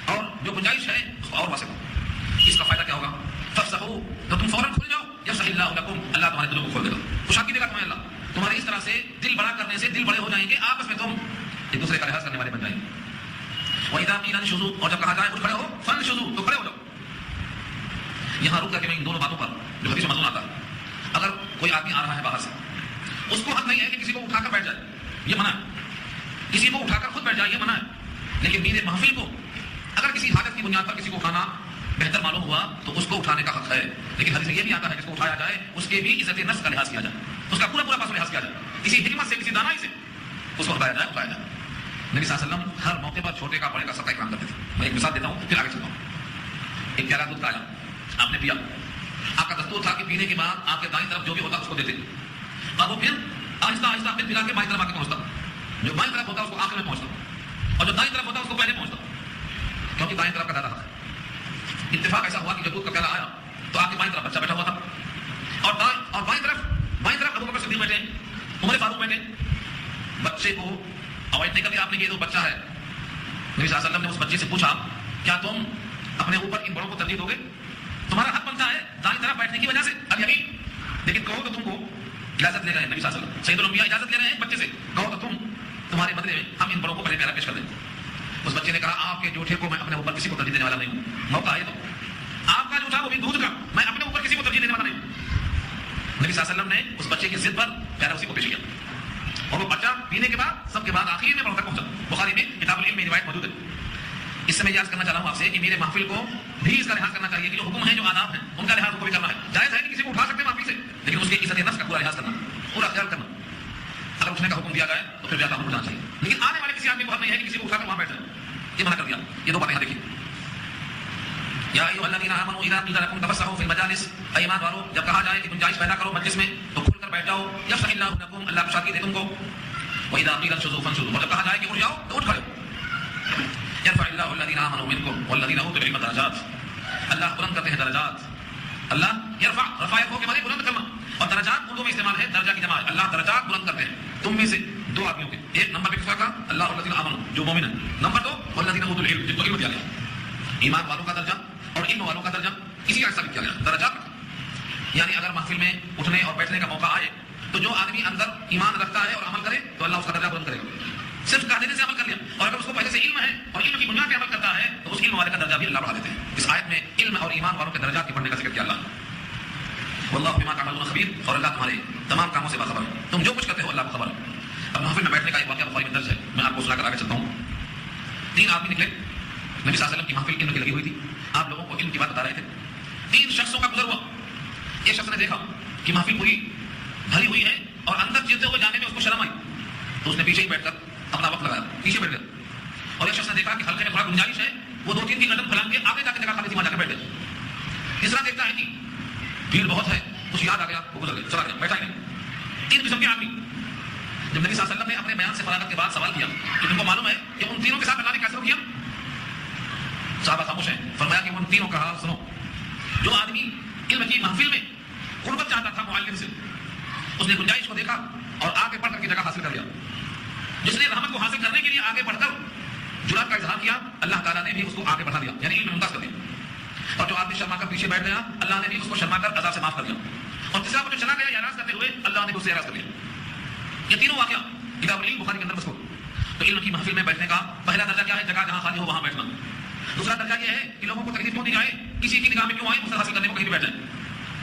اور جو گنجائش ہے اس کو اور واسع کرو. اس کا فائدہ کیا ہوگا؟ تفسحوا, تو تم فوراً کھل جاؤ, یفسح اللہ لکم, اللہ تمہارے دلوں کو کھول دے گا, خوشحالی دے گا تمہیں اللہ. تمہارے اس طرح سے دل بڑا کرنے سے دل بڑے ہو جائیں گے, آپس میں تم ایک دوسرے کا لحاظ کرنے والے بن جائیں گے. وَإِذَا قِيلَ انشُزُوا, اور جب کہا جائے اٹھ کھڑے ہو, فانشزوا, تو کھڑے ہو جاؤ. یہاں رک کر کے میں ان دونوں باتوں پر جو حدیث میں مضمون آتا ہے, اگر کوئی آدمی آ رہا ہے باہر سے, اس کو حق نہیں ہے کہ کسی کو اٹھا کر بیٹھ جائے, یہ منع ہے. کسی کو اٹھا کر خود بیٹھ جائے, یہ منع ہے. لیکن میرے محفل کو اگر کسی حالت کی بنیاد پر کسی کو اٹھانا بہتر معلوم ہوا تو اس کو اٹھانے کا حق ہے. لیکن حدیث میں یہ بھی آتا ہے جس کو اٹھایا جائے اس کے بھی عزت نفس کا لحاظ کیا جائے, اس کا پورا پورا لحاظ کیا جائے, کسی حکمت سے, کسی دانائی سے اس کو اٹھایا جائے. نبی صلی اللہ علیہ وسلم ہر موقع پر چھوٹے کا بڑے کا سب کا اکرام کرتے تھے. میں ایک مثال دیتا ہوں پھر آگے چلتا ہوں. ایک پیالہ دودھ کا آیا, آپ نے پیا, آپ کا دستور تھا کہ پینے کے بعد آپ کے دائیں طرف جو بھی ہوتا اس کو دیتے, اور وہ پھر آہستہ آہستہ پھر پلا کے بائیں طرف آ کے پہنچتا. جو بائیں طرف ہوتا اس کو آخر میں پہنچتا, اور جو دائیں طرف ہوتا اس کو پہلے پہنچتا, کیونکہ دائیں طرف کا زیادہ حق ہے. اتفاق ایسا ہوا کہ جب دودھ کا پیالہ آیا تو آپ کے بائیں طرف بچہ بیٹھا ہوا تھا, اور بائیں طرف ابو بکر صدیق بیٹھے, عمر فاروق بیٹھے. بچے کو اوائڈ نہیں کرتے آپ نے, یہ تو بچہ ہے. نبی صلی اللہ علیہ وسلم نے اس بچے سے پوچھا, کیا تم اپنے اوپر ان بڑوں کو ترجیح دو گے؟ تمہارا حق بنتا ہے دائیں طرف بیٹھنے کی وجہ سے, اب یقین, لیکن کہو تو تم کو اجازت لے رہے ہیں. نبی صلی اللہ علیہ وسلم سید الانبیاء اجازت لے رہے ہیں بچے سے, کہو تو تمہارے بدلے میں ہم ان بڑوں کو پہلے پیارا پیش کر دیں. اس بچے نے کہا, آپ کے جھوٹے کو میں اپنے اوپر کسی کو ترجیح دینے والا نہیں ہوں. موقع ہے تو آپ کا جھوٹا, وہ بھی دودھ کا, میں اپنے اوپر کسی کو ترجیح دینے والا نہیں ہوں. نبی صلی اللہ علیہ وسلم نے اس بچے کی ضد پر پیارا اسی کو پیش کیا, اور وہ بچہ پینے کے بعد سب کے بعد آخر میں بڑھ کر پہنچا. بخاری میں کتاب العلم میں روایت موجود ہے. اس سے میں یاد کرنا چاہ رہا ہوں آپ سے کہ میرے محفل کو بھی اس کا لحاظ کرنا چاہیے کہ جو حکم ہیں, جو آداب ہیں, ان کا لحاظ کو بھی کرنا ہے. جائز ہے کہ کسی کو اٹھا سکتے ہیں محفل سے, لیکن اس کی عزت نفس کا پورا لحاظ کرنا, پورا خیال کرنا. اگر اٹھنے کا حکم دیا جائے تو پھر زیادہ اٹھنا چاہیے, لیکن آنے والے کسی آدمی کو حق نہیں ہے کہ کسی کو اٹھا کر وہاں بیٹھ جائے. یہ منع کر دیا. یہ دو باتیں یہاں دیکھیے. یا ایھا الذین آمنوا اذا قیل لکم تفسحوا فی المجالس، اے ایمان والو جب کہا جائے کہ گنجائش پیدا کرو مجلس میں تو کھل کر بیٹھ جاؤ، یفسح اللہ لکم، اللہ کشادگی دے تم کو، واذا قیل انشزوا فانشزوا، اور جب کہا جائے کہ اٹھ جاؤ تو اٹھ کھڑے ہو، یرفع اللہ الذین آمنوا منکم والذین اوتوا العلم درجات، اللہ بلند کرتے ہیں درجات، اللہ یرفع، رفع کو کے معنی بلند کرنا، اور درجات اردو میں استعمال ہے درجہ کی جمع ہے، اللہ درجات بلند کرتے ہیں تم میں سے دو آدمیوں کے، ایک نمبر پہ کس کا اللہ الذین آمنوا جو مومن ہیں، نمبر دو والذین اوتوا العلم جن کو علم دیا گیا، ایمان والوں کا درجہ اور علم والوں کا درجہ اسی کا ثابت کیا گیا درجات، یعنی اگر محفل میں اٹھنے اور بیٹھنے کا موقع آئے تو جو آدمی اندر ایمان رکھتا ہے اور عمل کرے تو اللہ اس کا درجہ بلند کرے گا، صرف کہہ دینے سے عمل کر لیا، اور اگر اس کو پہلے سے علم ہے اور علم کی بنیاد پہ عمل کرتا ہے تو اس علم والے کا درجہ بھی اللہ بڑھا دیتے ہیں۔ اس آیت میں علم اور ایمان والوں کے درجات کے بڑھنے کا ذکر کیا اللہ، واللہ بما تعملون خبیر، اور اللہ تمہارے تمام کاموں سے باخبر ہے، تم جو کچھ کرتے ہو اللہ کو خبر ہے۔ اب محفل میں بیٹھنے کا ایک واقعہ بخاری میں درج ہے، میں آپ کو سنا کر آگے چلتا ہوں۔ تین آدمی نکلے، نبی صلی اللہ علیہ وسلم کی محفل علم کی لگی ہوئی تھی، آپ لوگوں کو علم کی بات بتا رہے تھے، تین شخصوں کا گزر ہوا، ایک شخص نے دیکھا کہ محفل پوری بھری ہوئی ہے اور اندر چلتے ہوئے جانے میں اس کو شرم آئی تو اس نے پیچھے ہی بیٹھ کر اپنا وقت لگایا، پیچھے بیٹھ گیا، اور ایک شخص نے دیکھا کہ حلقے میں تھوڑا گنجائش ہے، وہ دو تین کی قدم پھلانگ کے آگے جا کے جگہ خالی تھی وہاں جا کے بیٹھ گئے، تیسرا دیکھتا ہے کہ بھیڑ بہت ہے، کچھ یاد آ گیا وہ گزر گیا، چلا گیا، بیٹھا ہی نہیں۔ تین قسم کے آدمی، جب نبی صلی اللہ علیہ وسلم نے اپنے بیان سے فراغت کے بعد سوال کیا کہ تم کو معلوم ہے کہ ان تینوں کے ساتھ اللہ نے کیسے کیا، صحابہ خاموش ہیں، فرمایا کہ ان تینوں کہا سنو، جو آدمی علم کی محفل میں قربت چاہتا تھا معلم سے، اس نے گنجائش کو دیکھا اور آگے بڑھ کر کی جگہ حاصل کر لیا، جس نے رحمت کو حاصل کرنے کے لیے آگے بڑھ کر جرات کا اظہار کیا اللہ تعالیٰ نے بھی اس کو آگے بڑھا دیا، یعنی علم ممتاز کر دیا، اور جو آدمی شرما کر پیچھے بیٹھ گیا اللہ نے بھی اس کو شرما کر عذاب سے معاف کر دیا، اور تیسرا وہ جو چلا گیا اعراض کرتے ہوئے اللہ نے بھی اسے اعراض کر دیا۔ یہ تینوں واقعہ کتاب العلم بخاری کے اندر مذکور۔ تو علم کی محفل میں بیٹھنے کا پہلا درجہ کیا ہے؟ جگہ جہاں خالی ہو وہاں بیٹھنا۔ دوسرا درجہ یہ ہے کہ لوگوں کو تکلیف کیوں دی جائے، کسی کی نگاہ میں کیوں آئے، مقصد حاصل کرنے کو کہیں بھی بیٹھ جائے۔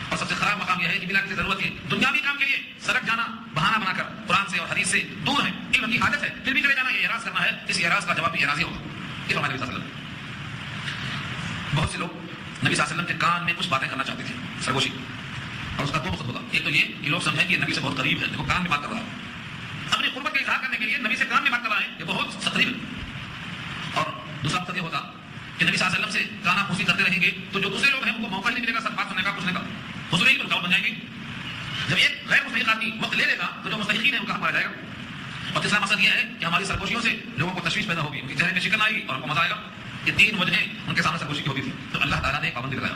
اور سب سے خراب مقام یہ ہے کہ بلا کسی ضرورت کے دنیاوی کام کے لیے سڑک جانا بہانہ بنا کر قرآن سے اور حدیث سے دور ہے، علم کی حاجت ہے پھر بھی چلے جانا، یہ اعراض کرنا ہے، اس اعراض کا جواب بھی اعراض ہی ہوگا۔ یہ فرمایا نبی صلی اللہ علیہ وسلم۔ بہت سے لوگ نبی صلی اللہ علیہ وسلم کے کان میں کچھ باتیں کرنا چاہتے تھے، سرگوشی، اور اس کا دو مقصد ہوگا، ایک تو یہ کہ لوگ سمجھیں کہ یہ نبی سے بہت قریب ہے، دیکھو کان میں بات کر رہا ہے، اپنی قربت کا اظہار کرنے کے لیے نبی سے کان میں بات کر رہا ہے، یہ بہت قریب ہے۔ اور دوسرا مقصد یہ ہوگا کہ نبی صلی اللہ علیہ وسلم سے کانا پھوسی کرتے رہیں گے تو جو دوسرے لوگ ہیں ان کو موقع نہیں ملے گا سب بات سننے کا، پوچھنے کا، حضور ہی تو رکاوٹ بن جائے گی۔ جب ایک غیر مستحق آدمی وقت لے لے گا تو جو مستحقین ہیں ان کا حق مارا جائے گا۔ اور تیسرا مقصد یہ ہے کہ ہماری سرگوشیوں سے لوگوں کو تشویش پیدا ہوگی، ان کے چہرے میں شکن آئے گی اور ان کو مزہ آئے گا۔ یہ تین وجہیں ان کے سامنے سرگوشی کی ہوتی تھی، تو اللہ تعالیٰ نے پابندی لگایا،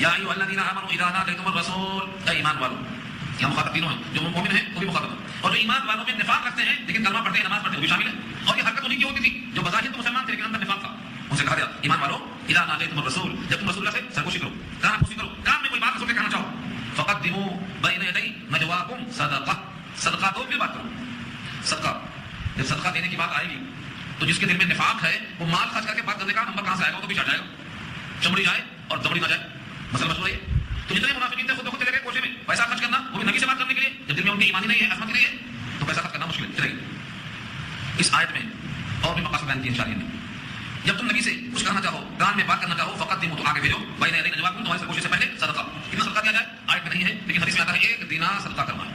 یا ایھا الذین آمنوا اذا ناجیتم الرسول، اے ایمان والو، یہاں مخاطب تینوں ہیں، جو مومن ہیں وہ بھی مخاطب ہیں، اور جو ایمان والوں میں نفاق رکھتے ہیں لیکن کلمہ پڑھتے ہیں نماز پڑھتے ہیں وہ بھی شامل ہے۔ اور یہ حرکت انہیں کی ہوتی تھی جو بظاہر تو مسلمان تھے لیکن اندر نفاق تھا، ان سے کہا گیا ایمان والو اذا ناجیتم الرسول، جب تم رسول اللہ سے سرگوشی کرو، کانا پھوسی کرو، کام میں کوئی بات رسول کے کہنا چاہو، فقدموا بین یدی نجواکم صدقہ، صدقہ دو پھر بات کرو، صدقہ، جب صدقہ دینے کی بات آئے گی تو جس کے دل میں نفاق ہے وہ مال خرچ کر کے بات کرنے کا نمبر کہاں سے آئے گا، وہ تو پیچھے جائے گا، چمڑی جائے اور دبڑی نہ جائے، مسئلہ مشہور ہے۔ تو جتنے منافقین تھے خود بخود چلے گئے کوشے میں پیسہ خرچ کرنا، وہ بھی نبی سے بات کرنے کے لیے، جب دل میں ان کی ایمانی نہیں ہے، عظمت نہیں ہے تو پیسہ خرچ کرنا مشکل ہے، چلے گی۔ اس آیت میں اور بھی مقاصد بیان کیے ہیں شاعری نے، جب تم نبی سے کچھ کہنا چاہو، کان میں بات کرنا چاہو، فقدموا تو آگے بھیجو، بین یدی نجواکم تمہاری سرگوشی سے پہلے صدقہ، کتنا صدقہ دیا جائے آیت میں نہیں ہے لیکن حدیث میں آتا ہے 1 دینار صدقہ کرنا ہے،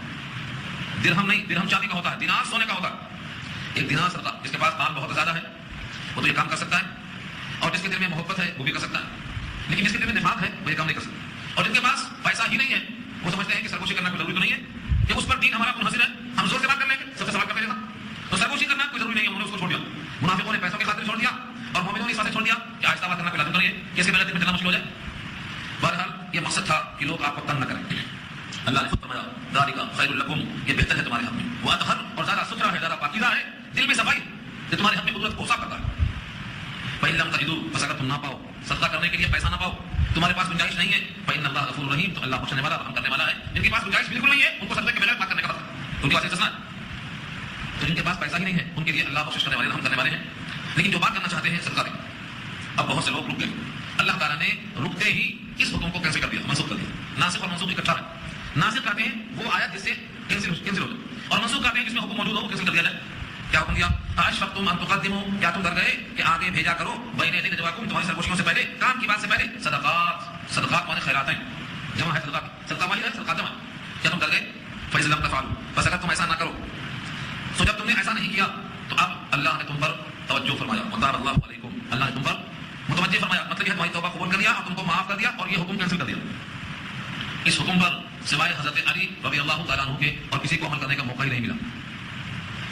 درہم نہیں، درہم چاندی کا ہوتا ہے، دینار سونے کا ہوتا ہے، 1 دینار صدقہ، جس کے پاس مال بہت زیادہ ہے وہ تو یہ کام کر سکتا ہے، اور جس کے دل میں محبت ہے وہ بھی کر سکتا ہے، لیکن جس کے دل میں نفاق ہے وہ یہ کام نہیں کر سکتا، اور جن کے پاس پیسہ ہی نہیں ہے وہ سمجھتے ہیں کہ سرگوشی کرنا کوئی ضروری تو نہیں ہے، کہ اس پر دین ہمارا منحصر ہے، ہم زور سے بات کر لیں گے، سب سے سوال کرتے رہنا، تو سرگوشی کرنا کوئی ضروری نہیں ہے، انہوں نے اس کو چھوڑ دیا۔ منافقوں نے پیسوں کی خاطر چھوڑ دیا اور مومنوں نے اس واسطے چھوڑ دیا کہ آہستہ بات کرنا کوئی لازم نہیں ہے کہ اس کے بغیر دل میں چلنا مشکل ہو جائے۔ بہرحال یہ مقصد تھا کہ لوگ آپ کو تنگ نہ کریں، اللہ نے خود فرمایا ذالک خیر لکم، یہ بہتر ہے تمہارے حق میں، واطہر، اور زیادہ ستھرا ہے، زیادہ پاکیزہ ہے، دل میں صفائی، یہ تمہارے حق میں قدرت کو صاف کرتا ہے۔ فإن لم تجدوا، بس اگر تم نہ پاؤ، صدقہ کرنے کے لیے پیسہ نہ پاؤ، تمہارے پاس گنجائش نہیں ہے، فإن اللہ غفور رحیم، تو اللہ بخشنے والا رحم کرنے والا ہے۔ جن کے پاس گنجائش بالکل نہیں ہے ان کو صدقے کے بغیر بات کرنے کا وقت ہے، ان کے پاس استثناء ہے، تو جن کے پاس پیسہ ہی نہیں ہے ان کے لیے اللہ بخشش کرنے والے، رحم کرنے والے ہیں، لیکن جو بات کرنا چاہتے ہیں صدقہ دیں۔ اب بہت سے لوگ رک گئے، اللہ تعالیٰ نے رکتے ہی اس حکم کو کینسل کر دیا، منسوخ کر دیا۔ ناسخ اور منسوخ اکٹھا ہے، ناسخ کہتے ہیں وہ آیت جس سے کینسل ہو جائے، اور منسوخ کہتے ہیں جس میں حکم موجود ہو وہ کینسل کر دیا جائے۔ کیا حکم دیا؟ اشفقتم ان تقدموا، کیا تم ڈر گئے کہ آگے بھیجا کرو، بین یدی نجواکم، تمہاری سرگوشیوں سے پہلے، کام کی بات سے پہلے، صدقات، صدقات مانے خیرات ہیں، جمع ہے صدقات، صدقہ واحد ہے، صدقات جمع، کیا تم ڈر گئے؟ فإذا لم تفعلوا، بس اگر تم ایسا نہ کرو، تو جب تم نے ایسا نہیں کیا تو اب اللہ نے تم پر توجہ فرمایا، وتاب اللہ علیکم، اللہ نے تم پر متوجہ فرمایا مطلب یہ تمہاری توبہ قبول کر دیا اور تم کو معاف کر دیا اور یہ حکم کینسل کر دیا. اس حکم پر سوائے حضرت علی رضی اللہ تعالیٰ عنہ کے اور کسی کو عمل کرنے کا موقع ہی نہیں ملا.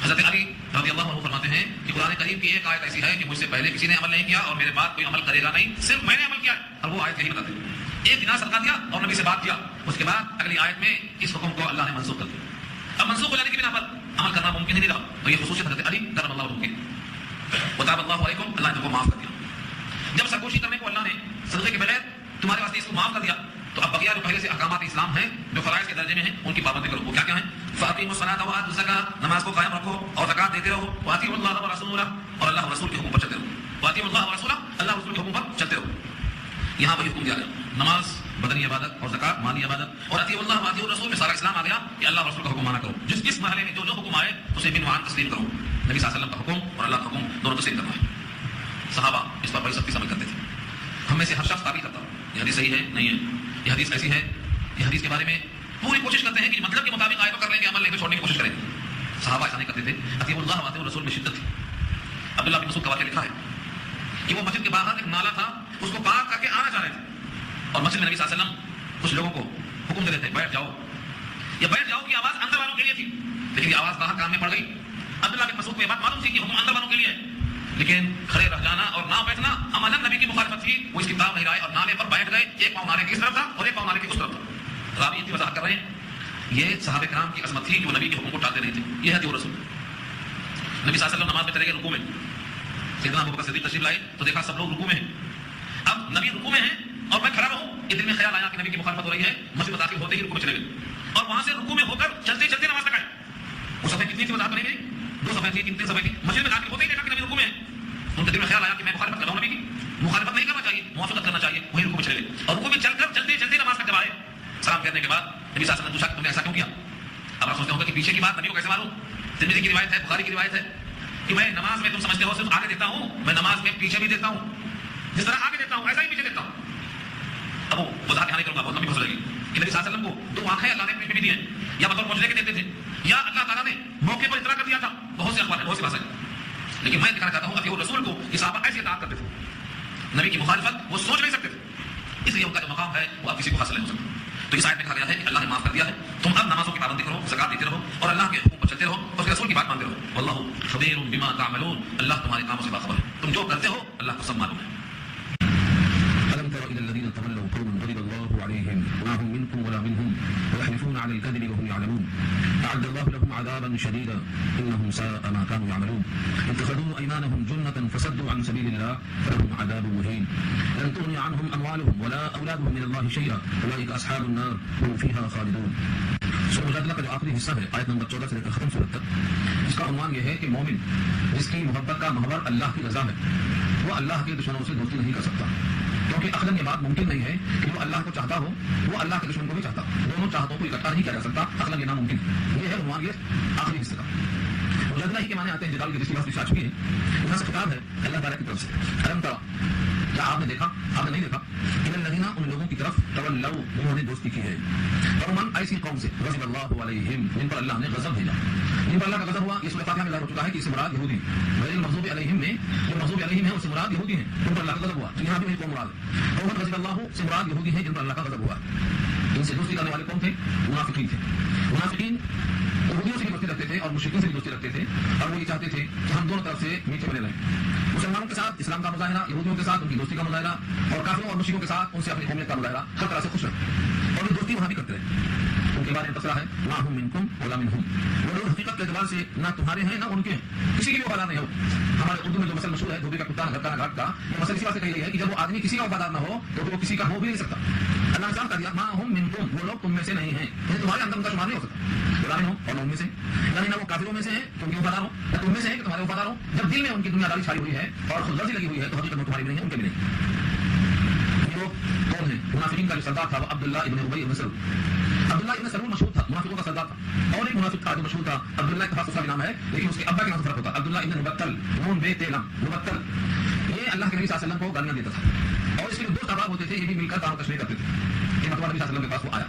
حضرت علی رضی اللہ عنہ فرماتے ہیں کہ قرآن کریم کی ایک آیت ایسی ہے کہ مجھ سے پہلے کسی نے عمل نہیں کیا اور میرے بعد کوئی عمل کرے گا نہیں, صرف میں نے عمل کیا ہے. اور وہ آیت یہی بتاتی ہے, ایک دن صدقہ دیا اور نبی سے بات کیا, اس کے بعد اگلی آیت میں اس حکم کو اللہ نے منسوخ کر دیا. اب منسوخ ہو جانے کی بنا پر عمل کرنا ممکن ہی نہیں رہا. تو یہ خصوصیت حضرت علی کرم اللہ وجہہ کی. وتاب اللہ علیکم, اللہ نے تم کو معاف کر دیا. جب سرگوشی کرنے کو اللہ نے صدقے کے بغیر تمہارے واسطے اس کو معاف کر دیا, تو اب بقیہ جو پہلے سے احکامات اسلام ہیں جو فرائض کے درجے میں ہیں ان کی پابندی کرو. وہ کیا کیا ہیں؟ فاقیموا الصلاۃ وآتوا الزکاۃ, نماز کو قائم رکھو اور زکات دیتے رہو. واطیعوا اللہ ورسولہ, اور اللہ اور رسول کے حکم پر چلتے رہو. واطیعوا اللہ ورسولہ, اللہ اور رسول کے حکم پر چلتے رہو. یہاں وہی حکم دیا گیا, نماز بدنی عبادت اور زکات مالی عبادت, اور اطیعوا اللہ واطیعوا الرسول میں سارا اسلام آ گیا کہ اللہ اور رسول کا حکم مانا کرو. جس جس مرحلے میں جو حکم آئے اسے بنوان تسلیم کرو. نبی صلی اللہ علیہ وسلم کا حکم اور اللہ کا حکم دونوں تسلیم کرنا ہے. صحابہ اس پر بڑی سختی سے عمل کرتے تھے. ہم میں سے ہر شخص تعبیر کرتا یہ حدیث صحیح ہے نہیں ہے, یہ حدیث ایسی ہے, یہ حدیث کے بارے میں پوری کوشش کرتے ہیں کہ مطلب کے مطابق آئے تو کر لیں گے, عمل نہیں تو چھوڑنے کی کوشش کریں گے. صحابہ ایسا نہیں کرتے تھے. اطیعوا اللہ واطیعوا الرسول میں شدت تھی. عبداللہ بن مسعود کا واقعہ لکھا ہے کہ وہ مسجد کے باہر ایک نالا تھا, اس کو پار کر کے آنا چاہ رہے تھے, اور مسجد میں نبی صلی اللہ علیہ وسلم کچھ لوگوں کو حکم دے دیتے بیٹھ جاؤ, یا بیٹھ جاؤ کی آواز اندر والوں کے لیے تھی, لیکن یہ آواز باہر کام میں پڑ گئی. عبداللہ بن مسعود کو یہ بات معلوم تھی کہ حکم اندر والوں کے لیے ہے, لیکن کھڑے رہ جانا اور نہ بیٹھنا عملاً نبی کی مخالفت تھی. وہ اس کی تاب نہیں لائے اور نالے پر بیٹھ گئے, ایک پاؤں نالے کی اس طرف تھا اور ایک پاؤں نالے کی اس طرف تھا. راوی اتنی وضاحت کر رہے ہیں یہ صحابہ کرام کی عظمت تھی کہ وہ نبی کے حکم کو ٹالتے نہیں تھے. یہ ہے جو رسول نبی صلی اللہ علیہ وسلم نماز میں چلے گئے رکوع میں. سیدنا ابوبکر صدیق تشریف لائے تو دیکھا سب لوگ رکوع میں ہیں. اب نبی رکوع میں ہیں اور میں کھڑا رہوں, یہ دل میں خیال آیا کہ نبی کی مخالفت ہو رہی ہے. مسجد میں داخل ہوتے ہی رکوع میں چلے گئے اور وہاں سے رکوع میں ہو کر چلتے چلتے نماز لگائے. وہ صفحے کتنی تھی وضاحت بنی گئی, 2 صفحے تھی, 3 صفحے تھی. مسجد میں داخل ہوتے ہی دیکھا کہ نبی رکوع میں ہے. ان کے دل میں خیال آیا کہ میں مخالفت کر رہا ہوں, نبی کی مخالفت نہیں کرنا چاہیے, موافقت کرنا چاہیے. وہی رکوع میں چلے گئے اور رکوع میں چل کر چلتے چلتے نماز تک جب آئے, سلام کرنے کے بعد نبی صلی اللہ علیہ وسلم نے پوچھا کہ تم نے ایسا کیوں کیا؟ اب آپ سوچتے ہوں گے کہ پیچھے کی بات نبی کو کیسے معلوم؟ ترمذی کی روایت ہے, بخاری کی روایت ہے کہ میں نماز میں تم سمجھتے ہو صرف آگے دیتا ہوں, میں نماز میں پیچھے بھی دیتا ہوں. جس طرح آگے دیتا ہوں ایسا ہی پیچھے دیتا ہوں. اب وہ وضاحت یہاں نہیں کروں گا, بہت لمبی ہو جائے گی کہ نبی صلی اللہ علیہ وسلم کو 2 آنکھیں اللہ نے پیچھے بھی دی ہیں, یا بطور معجزے کے دیتے تھے, یا اللہ تعالیٰ نے موقع پر اطلاع کر دیا تھا. بہت سے اخبار ہیں, بہت سی باتیں, لیکن میں دکھانا چاہتا ہوں کہ وہ رسول کو یہ صحابہ ایسے اطاعت کرتے تھے. نبی کی مخالفت وہ سوچ نہیں سکتے تھے, اس لیے ان کا جو مقام ہے وہ اب کسی کو حاصل نہیں ہو سکتا. تو اس آیت میں کہا گیا ہے کہ اللہ نے معاف کر دیا ہے, تم اب نمازوں کی پابندی کرو, زکات دیتے رہو اور اللہ کے حکم پر چلتے رہو اور اس کے رسول کی بات مانتے رہو. واللہ خبیر بما تعملون, اللہ تمہارے کاموں سے باخبر ہے, تم جو کرتے ہو اللہ کو سب معلوم ہے. ألم تر إلى الذين تولوا قوما غضب الله عليهم ما هم منكم ولا منهم ويحلفون على الكذب وهم يعلمون أعد الله لهم عذابا شديدا إنهم ساء ما كانوا يعملون اتخذوا أيمانهم جنة فصدوا عن سبيل الله فلهم عذاب مهين لن تغني عنهم أموالهم ولا أولادهم من الله شيئا أولئك أصحاب النار هم فيها خالدون. سورہ مجادلہ کا جو آخری حصہ ہے آیت نمبر 14 سے لے کر ختم سورت تک, اس کا عنوان یہ ہے کہ مومن جس کی محبت کا محور اللہ کی رضا ہے وہ اللہ کے دشمنوں سے دوستی نہیں کر سکتا, کیونکہ عقلاً یہ بات ممکن نہیں ہے کہ وہ اللہ کو چاہتا ہو وہ اللہ کے دشمن کو بھی چاہتا. دونوں چاہتوں کو اکٹھا نہیں کیا جا سکتا, عقلاً یہ ناممکن. یہ ہے عنوان یہ آخری حصے کا. مجادلہ ہی کے معنی آتے ہیں جدال کی جس کی بات آ چکی ہے. یہاں سے خطاب ہے اللہ تعالیٰ کی طرف سے, الم ترى, کیا آپ نے دیکھا, آپ نے نہیں دیکھا, ان الذین, ان لوگوں کی طرف تولوا, انہوں نے دوستی کی ہے, قوماً ایسی قوم سے غضب اللہ علیہم, جن پر اللہ نے غضب بھیجا, جن پر اللہ کا غضب ہوا. یہ سورہ فاتحہ میں ظاہر ہو چکا ہے کہ اس سے مراد یہودی, غیر المغضوب علیہم میں جو مغضوب علیہم ہے اس سے مراد یہودی ہیں, ان پر اللہ کا غضب ہوا. تو یہاں بھی وہی قوم مراد ہے. قوماً غضب اللہ سے مراد یہودی ہیں جن پر اللہ کا غضب ہوا. ان سے دوستی کرنے والے کون تھے؟ منافقین تھے. منافقین یہودیوں سے بھی دوستی رکھتے تھے اور مشرکین سے بھی دوستی رکھتے تھے, اور وہ یہ چاہتے تھے کہ ہم دونوں طرف سے میٹھے بنے رہیں. مسلمانوں کے ساتھ اسلام کا مظاہرہ, یہودیوں کے ساتھ ان کی دوستی کا مظاہرہ, اور کافروں اور مشرکوں کے ساتھ ان سے اپنی قومیت کا مظاہرہ, ہر طرح سے خوش رہے, اور یہ دوستی وہاں بھی کرتے رہے. ان کے بارے میں تذکرہ ہے ما هم منکم ولا منهم, وہ لوگ حقیقت کے اعتبار سے نہ تمہارے ہیں نہ ان کے ہیں, کسی کی بھی وفادار نہیں ہو. ہمارے اردو میں جو مثل مشہور ہے دھوبی کا کتا نہ گھر کا نہ گھاٹ کا, یہ مثل اسی بات سے کہی گئی ہے کہ جب وہ آدمی کسی کا وفادار نہ ہو تو وہ کسی کا ہو بھی نہیں سکتا. اللہ نے کہا دیا ما هم منکم, وہ لوگ تم میں سے نہیں ہیں, یعنی تمہارے اندر ان کا شمار نہیں ہو سکتا. غلامی ہو اور ان میں سے, یعنی نہ وہ کافروں میں سے ہیں کہ ان کے وفادار ہو, نہ تم میں سے ہیں کہ تمہارے وفادار ہو. جب دل میں ان کی دنیا داری چھائی ہوئی ہے اور خود غرضی لگی ہوئی ہے تو حقیقت میں تمہاری بھی نہیں ہے, ان کے بھی نہیں. یہ لوگ کون ہیں؟ منافقین کا جو سردار تھا وہ عبداللہ ابن ابی ابن سلول. عبداللہ ابن سلول مشہور تھا, منافقوں کا سردار تھا. اور ایک منافق تھا جو مشہور تھا, عبداللہ اتفاق اس کا بھی نام ہے لیکن اس کے ابا کے نام سے فرق ہوتا, عبداللہ ابن مبتل, نون بے تے لام, مبتل. یہ اللہ کے نبی صلی اللہ علیہ وسلم کو گالیاں دیتا تھا, اور اس کے جو 2 احباب ہوتے تھے یہ بھی مل کر دعوت تشریح کرتے تھے. یہ مطلب نبی صلی اللہ علیہ وسلم کے پاس وہ آیا.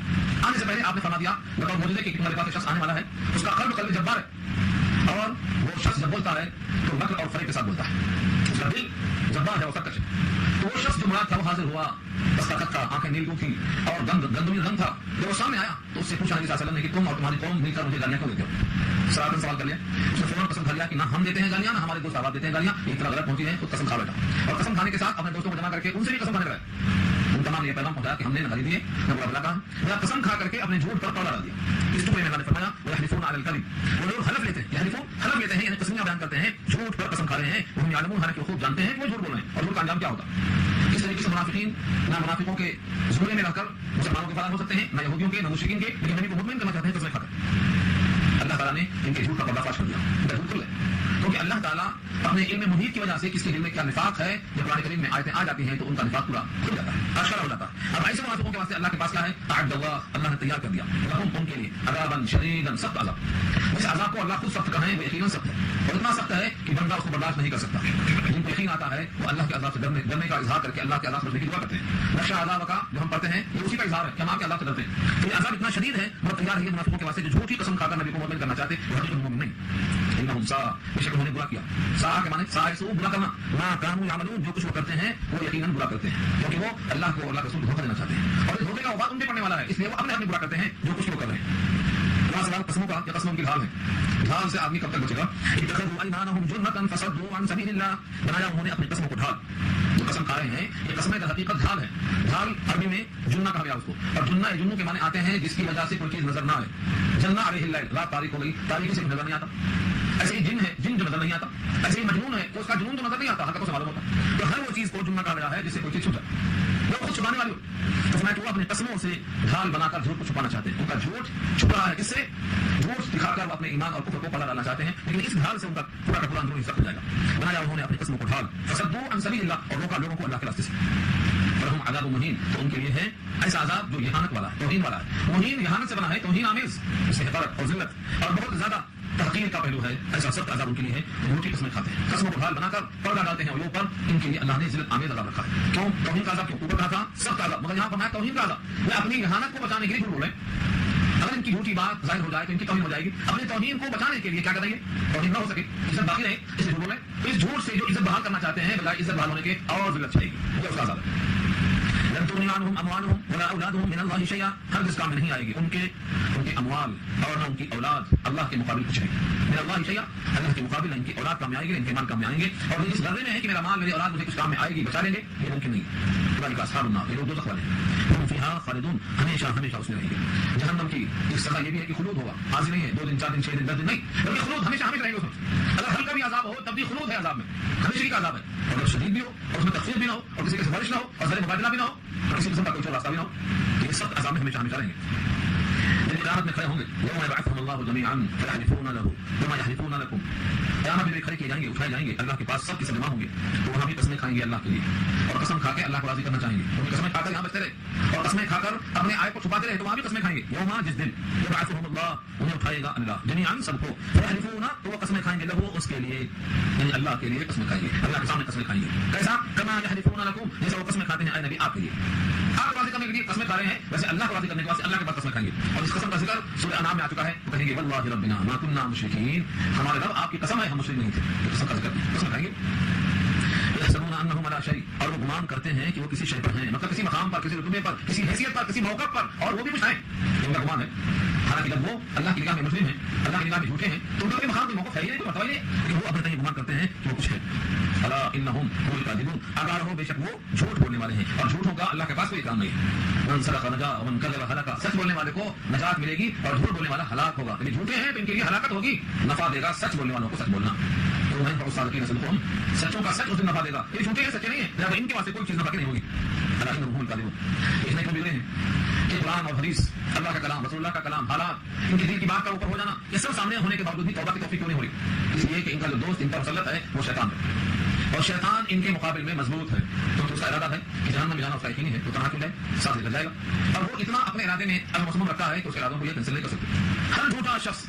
آنے سے پہلے آپ نے فرما دیا بطور معجزے کہ تمہارے پاس ایک شخص آنے والا ہے, اس کا قلب جبار ہے, اور وہ شخص جب بولتا ہے تو مکر اور فریب کے ساتھ بولتا ہے. اس کا دل جبار ہے اور سرکش ہے. تو وہ شخص جو مراد تھا وہ حاضر ہوا، بس طاقت تھا، آنکھیں نیل تھی اور گندمی رنگ تھا. جب وہ سامنے آیا تو اس سے پوچھا نبی صلی اللہ علیہ وسلم نے کہ تم اور تمہاری قوم مل کر مجھے گالیاں کیوں دیتے ہو؟ سوال کر لیا. اس نے فوراً قسم کھا لیا کہ نہ ہم دیتے ہیں گالیاں، نہ ہمارے دوست آباد دیتے ہیں گالیاں. ایک طرح غلط پہنچی ہے، خود قسم کھا بیٹھا اور قسم کھانے کے ساتھ اپنے دوستوں کو جمع کر کے ان سے بھی قسم کھانے لگا. ان تمام یہ پیغام پہنچایا کہ ہم نے نہ گالی دیے نہ برا بھلا کہا، یا قسم کھا کر کے اپنے جھوٹ پر پردہ ڈال دیا. اس ٹکڑے میں نے فرمایا وَيَحْلِفُونَ عَلَى الْكَذِبِ، وہ لوگ حلف لیتے ہیں، حلف لیتے ہیں یعنی قسمیاں بیان کرتے ہیں، جھوٹ پر قسم کھا رہے ہیں. وَهُمْ يَعْلَمُونَ، حالانکہ وہ خوب جانتے ہیں کہ وہ جھوٹ بول رہے ہیں اور جھوٹ کا انجام کیا ہوتا ہے. اس طریقے سے منافقین نہ منافقوں کے زمرے میں رہ کر مسلمانوں کے فرار ہو سکتے ہیں، نہ یہودیوں کے، نہ مشرکین کے، لیکن نبی کو مطمئن کرنا چاہتے ہیں قسمیں کھا کر. اللہ تعالیٰ نے ان کے جھوٹ کا پردہ فاش کر دیا، ان کا جھوٹ کھل ہے. کیونکہ اللہ تعالیٰ اپنے علم محیط کی وجہ سے کس کے دل میں کیا نفاق ہے، جب قرآن کریم میں آیتیں آ جاتی ہیں تو ان کا نفاق پورا کھل جاتا ہے، آشکارا ہو جاتا ہے. اب ایسے منافقوں کے واسطے اللہ کے پاس کیا ہے؟ اعد اللہ نے تیار کر دیا لہم، ان کے لیے عذابا شدیدا، سخت عذاب. اس عذاب کو اللہ خود سخت کہے وہ یقیناً سخت ہے اور اتنا سخت ہے کہ بندہ اس کو برداشت نہیں کر سکتا. جن کو یقین آتا ہے وہ اللہ کے عذاب سے ڈرنے کا اظہار کر کے اللہ کے عذاب سے بچنے کی دعا کرتے ہیں. نقشہ عذاب کا جو ہم پڑھتے ہیں یہ اسی کا اظہار ہے کہ ہم آپ کے عذاب سے ڈرتے ہیں. تو یہ عذاب اتنا شدید ہے بہت تیار ہے منافقوں کے واسطے جو جھوٹی قسم کھا کر نبی کو مومن کرنا چاہتے ہیں، وہ مومن نہیں. انہم سا، بے شک انہوں نے برا کیا. سا کے معنی سا سو برا کرنا، ما کانوا یعملون، جو کچھ وہ کرتے ہیں وہ یقیناً برا کرتے ہیں، کیونکہ وہ اللہ کو اللہ کے رسول کو دھوکہ دینا چاہتے ہیں اور اس دھوکے کا وبال ان پہ پڑنے والا ہے، اس لیے وہ اپنے برا کرتے ہیں جو کچھ وہ کر رہے ہیں. یہاں سوال قسموں کا یا قسموں کی ڈھال ہے. ڈھال سے آدمی کب تک بچے گا؟ اتخذوا ایمانهم جنۃ فصدوا عن سبیل اللہ، بنایا انہوں نے اپنی قسموں کو ڈھال. جو قسم کھا رہے ہیں یہ قسمیں در حقیقت ڈھال ہے. ڈھال عربی میں جنہ کہا گیا اس کو، اور جنوں کے معنی آتے ہیں جس کی وجہ سے کوئی چیز نظر نہ آئے. جنہ علیہ اللیل، رات تاریک ہو گئی، تاریکی سے نظر نہیں آتا. ایسے ہی جن ہے، جن جو نظر نہیں آتا. ایسے ہی مجنون ہے تو اس کا جنون تو نظر نہیں آتا، حرکتوں سے معلوم ہوتا. تو ہر وہ چیز کو جنہ کہا گیا ہے جس سے کوئی چیز چھپ جائے، وہ خود چھپانے والی ہو. تو میں تو اپنے قسموں سے ڈھال بنا کر جھوٹ کو چھپانا چاہتے ہیں. ان کا جھوٹ چھپ رہا ہے، اس سے جھوٹ دکھا کر وہ اپنے ایمان اور کفر کو پلہ ڈالنا چاہتے ہیں، لیکن اس ڈھال سے ان کا پورا کا پورا اندرونی سخت ہو جائے گا. بنایا انہوں نے اپنی قسموں کو ڈھال، فصدوا عن سبیل اللہ، اور روکا لوگوں کو اللہ کے راستے سے. ولہم عذاب مہین، تو ان کے لیے ہے ایسا عذاب جو اہانت والا ہے، توہین والا ہے. مہین اہانت سے بنا ہے، توہین آمیز، اس سے حقارت اور ذلت اور بہت زیادہ تحقیر کا پہلو ہے. ایسا سخت عذاب ان کے لیے ہے. جھوٹی قسمیں کھاتے ہیں، قسموں کو ڈھال بنا کر پردہ ڈالتے ہیں اور اوپر ان کے لیے اللہ نے ذلت آمیز عذاب رکھا ہے. کیوں؟ توہین کا عذاب کیوں؟ اوپر کہا تھا سخت عذاب، مگر یہاں پر میں توہین کا عذاب. یہ اپنی اہانت کو بچانے کے لیے جھوٹ بول رہے ہیں. اگر ان کی جھوٹی بات ظاہر ہو جائے تو ان کی توہین ہو جائے گی. اپنی توہین کو بچانے کے لیے کیا کریں گے؟ توہین نہ ہو سکے، عزت باقی رہے، اس لیے جھوٹ بول رہے ہیں. اس جھوٹ سے جو عزت بحال کرنا چاہتے ہیں بجائے عزت بحال ہونے کے اور ذلت چھائے گی. یہ اس کا عذاب ہے. لن تغني عنهم اموالهم ولا اولادهم من الله شيئا، ہر جس کام میں نہیں آئے گی ان کے اموال اور نہ ان کی اولاد اللہ کے مقابل کچھ نہیں. من اللہ شیئا، اللہ کے مقابل ان کی اولاد کام میں آئے گی، ان کے مال کام میں آئیں گے. اور اس ڈرنے میں ہے کہ میرا مال میری اولاد مجھے کچھ کام میں آئے گی، بچا لیں گے، یہ ممکن نہیں. اولئک اصحاب النار، یہ لوگ دوزخ والے ہیں، ہم فیہا خالدون، ہمیشہ ہمیشہ اس میں رہیں گے. جہنم کی ایک سزا یہ بھی ہے کہ خلود ہوگا، عارضی نہیں ہے 2 دن 4 دن 6 دن 10 دن نہیں، بلکہ خلود ہمیشہ ہمیشہ رہیں گے اس میں. اگر ہلکا بھی عذاب ہو تب بھی خلود ہے عذاب میں، ہمیشہ کا عذاب ہے. اگر شدید بھی ہو اور اس میں تخفیف بھی نہ ہو اور کسی کے سفارش نہ ہو اور ذرا مبادلہ بھی نہ ہو اور کسی قسم کا کوئی راستہ بھی نہ ہو، یہ سب عذاب میں ہمیشہ ہمیشہ رہیں گے. قیامت میں کھڑے ہوں گے، یوم یبعثهم اللہ جميعا فيحلفون له كما يحلفون لكم. قیامت میں کھڑے کیے جائیں گے، اٹھائے جائیں گے اللہ کے پاس، سب کے سب جمع ہوں گے تو وہاں بھی قسمیں کھائیں گے اللہ کے لیے اور قسم کھا کے اللہ کو راضی کرنا چاہیں گے. کیونکہ قسمیں کھا کر یہاں بچتے رہے اور قسمیں کھا کر اپنے عیب کو چھپاتے رہے تو وہاں بھی قسمیں کھائیں گے. یوم، جس دن یبعثهم اللہ، انہیں اٹھائے گا اللہ جميعا سب کو، فيحلفون، تو وہ قسمیں کھائیں گے له، اس کے لیے، یعنی اللہ کے لیے قسمیں کھائیں گے، اللہ کے سامنے قسمیں کھائیں گے. کیسا؟ كما يحلفون لكم، جیسے وہ قسمیں کھاتے ہیں اے نبی آپ کے لیے. آپ کو راضی کرنے کے لیے قسمیں کھا رہے ہیں، ویسے اللہ کو راضی کرنے کے واسطے اللہ کے پاس قسمیں کھائیں گے. اور اس قسم کا ذکر سورہ انعام میں آ چکا ہے، تو کہیں گے واللہ ربنا ما كنا مشرکین، ہمارے رب آپ کی قسم ہے ہم مشرک نہیں تھے. قسم کا ذکر قسم کھائیں گے. یحسبون انهم على شيء، اور وہ گمان کرتے ہیں کہ وہ کسی شے پر ہیں، مطلب کسی مقام پر، کسی رتبے پر، کسی حیثیت پر، کسی موقع پر، اور وہ بھی کچھ ہیں. ان کا گمان ہے، حالانکہ جب وہ اللہ کی نگاہ میں مسلم ہیں، اللہ کی نگاہ میں جھوٹے ہیں تو ان کا مقام کوئی موقف ہے ہی نہیں، کوئی مرتبہ نہیں ہے، لیکن وہ اپنے تئیں گمان کرتے ہیں کہ وہ کچھ ہے. الا انهم هم الكاذبون، اگر ہو بے شک وہ جھوٹ بولنے والے ہیں، اور جھوٹوں کا اللہ کے پاس کوئی کام نہیں ہے. من صدق نجا ومن كذب هلك، سچ بولنے والے کو نجات ملے گی اور جھوٹ بولنے والا ہلاک ہوگا. یعنی جھوٹے ہیں تو ان کے لیے ہلاکت ہوگی، نفع دے گا سچ بولنے والوں کو سچ بولنا. تو میں بہت سارے صدقون، سچوں کا سچ اس دن نفع دے گا. یہ جھوٹے ہیں، سچے نہیں ہیں، لہٰذا ان کے واسطے کوئی چیز نفع کی نہیں ہوگی. الا انهم هم الكاذبون، اس میں کیوں بگڑے ہیں کہ قرآن اور حدیث، اللہ کا کلام، رسول اللہ کا کلام، حالات، ان کے دل کی بات کا اوپر ہو جانا، یہ سب سامنے ہونے کے باوجود بھی توبہ کی توفیق کیوں نہیں ہو رہی؟ اس لیے کہ ان کا جو دوست ان پر مسلط ہے وہ شیطان ہے، اور شیطان ان کے مقابل میں مضبوط ہے. تو اس کا ارادہ ہے کہ جہنم میں جانا اس کا یقینی ہے، تو کہاں کیوں جائے، ساتھ لے کر جائے گا. اور وہ اتنا اپنے ارادے میں المسمم رکھا ہے کہ اس کے ارادوں کو یہ کینسل نہیں کر سکتے. ہر جھوٹا شخص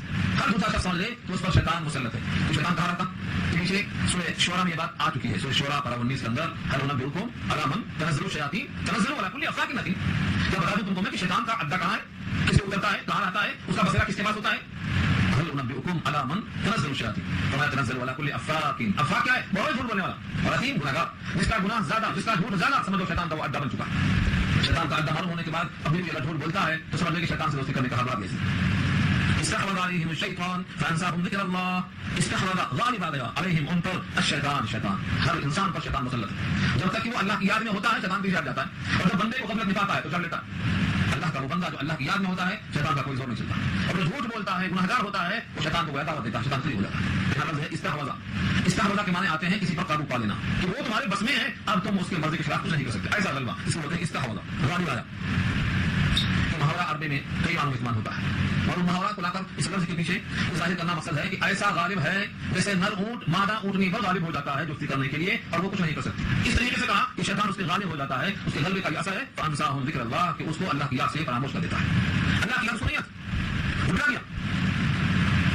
سمجھ لے تو اس پر شیطان مسلط ہے. تو شیطان کہاں رہتا؟ پیچھے سورہ شورا میں یہ بات آ چکی ہے، سورہ شورا پارہ 19 کے اندر، هل انبئکم علی من تنزل الشیاطین تنزل علی کل افاک اثیم. کیا بتا دوں تم کو میں کہ شیطان کا اڈا کہاں ہے، کسے اترتا ہے، کہاں رہتا ہے، اس کا بسیرا کس کے پاس ہوتا ہے. هل انبئکم ادلکم علی من تنزل الشیاطین وما تنزل علی کل افاک. افاک کیا ہے؟ بہت جھوٹ بولنے والا اور اثیم گنہگار. جس کا گناہ زیادہ، جس کا جھوٹ زیادہ، سمجھو شیطان کا وہ اڈا بن چکا ہے. شیطان کا اڈا معلوم ہونے کے بعد ابھی بھی اگر جھوٹ بولتا ہے تو سمجھ لے کہ شیطان سے دوستی کرنے کا حق ہے. استحوذ علیہم الشیطان فانساہم ذکر اللہ. استحوذ غالب آ گیا علیہم ان پر الشیطان. شیطان ہر انسان پر شیطان مسلط ہے. جب تک کہ وہ اللہ کی یاد میں ہوتا ہے شیطان بھی یاد جاتا ہے. اور جب بندے کو غفلت میں پاتا ہے تو چڑھ لیتا ہے. اللہ کا وہ بندہ جو اللہ کی یاد میں ہوتا ہے شیطان کا کوئی زور نہیں چلتا. اور جو جھوٹ بولتا ہے، گنہگار ہوتا ہے، وہ شیطان کو دعوت دیتا ہے، شیطان فری ہو جاتا ہے. لفظ ہے استحوذ. استحوذ کے معنی آتے ہیں کسی پر قابو پا لینا، کہ وہ تمہارے بس میں ہے، اب تم اس کے مرضی کے خلاف کچھ نہیں کر سکتے. ایسا غلبہ اس کو بولتے ہیں استحوذ. غالب آیا محاورہ عربی میں کئی معنوں میں استعمال ہوتا ہے. اور ان محاورات کو لا کر اس لفظ کے پیچھے ظاہر کرنا مقصد ہے کہ ایسا غالب ہے جیسے نر اونٹ مادہ اونٹنی پر غالب ہو جاتا ہے جستی کرنے کے لیے، اور وہ کچھ نہیں کر سکتی. اس طریقے سے کہا کہ شیطان اس کے غالب ہو جاتا ہے. اس کے غلبے کا یہ اثر ہے فانساہم ذکر اللہ، کہ اس کو اللہ کی یاد سے فراموش کر دیتا ہے. اللہ کی یاد کو نہیں آتی، اٹھا دیا.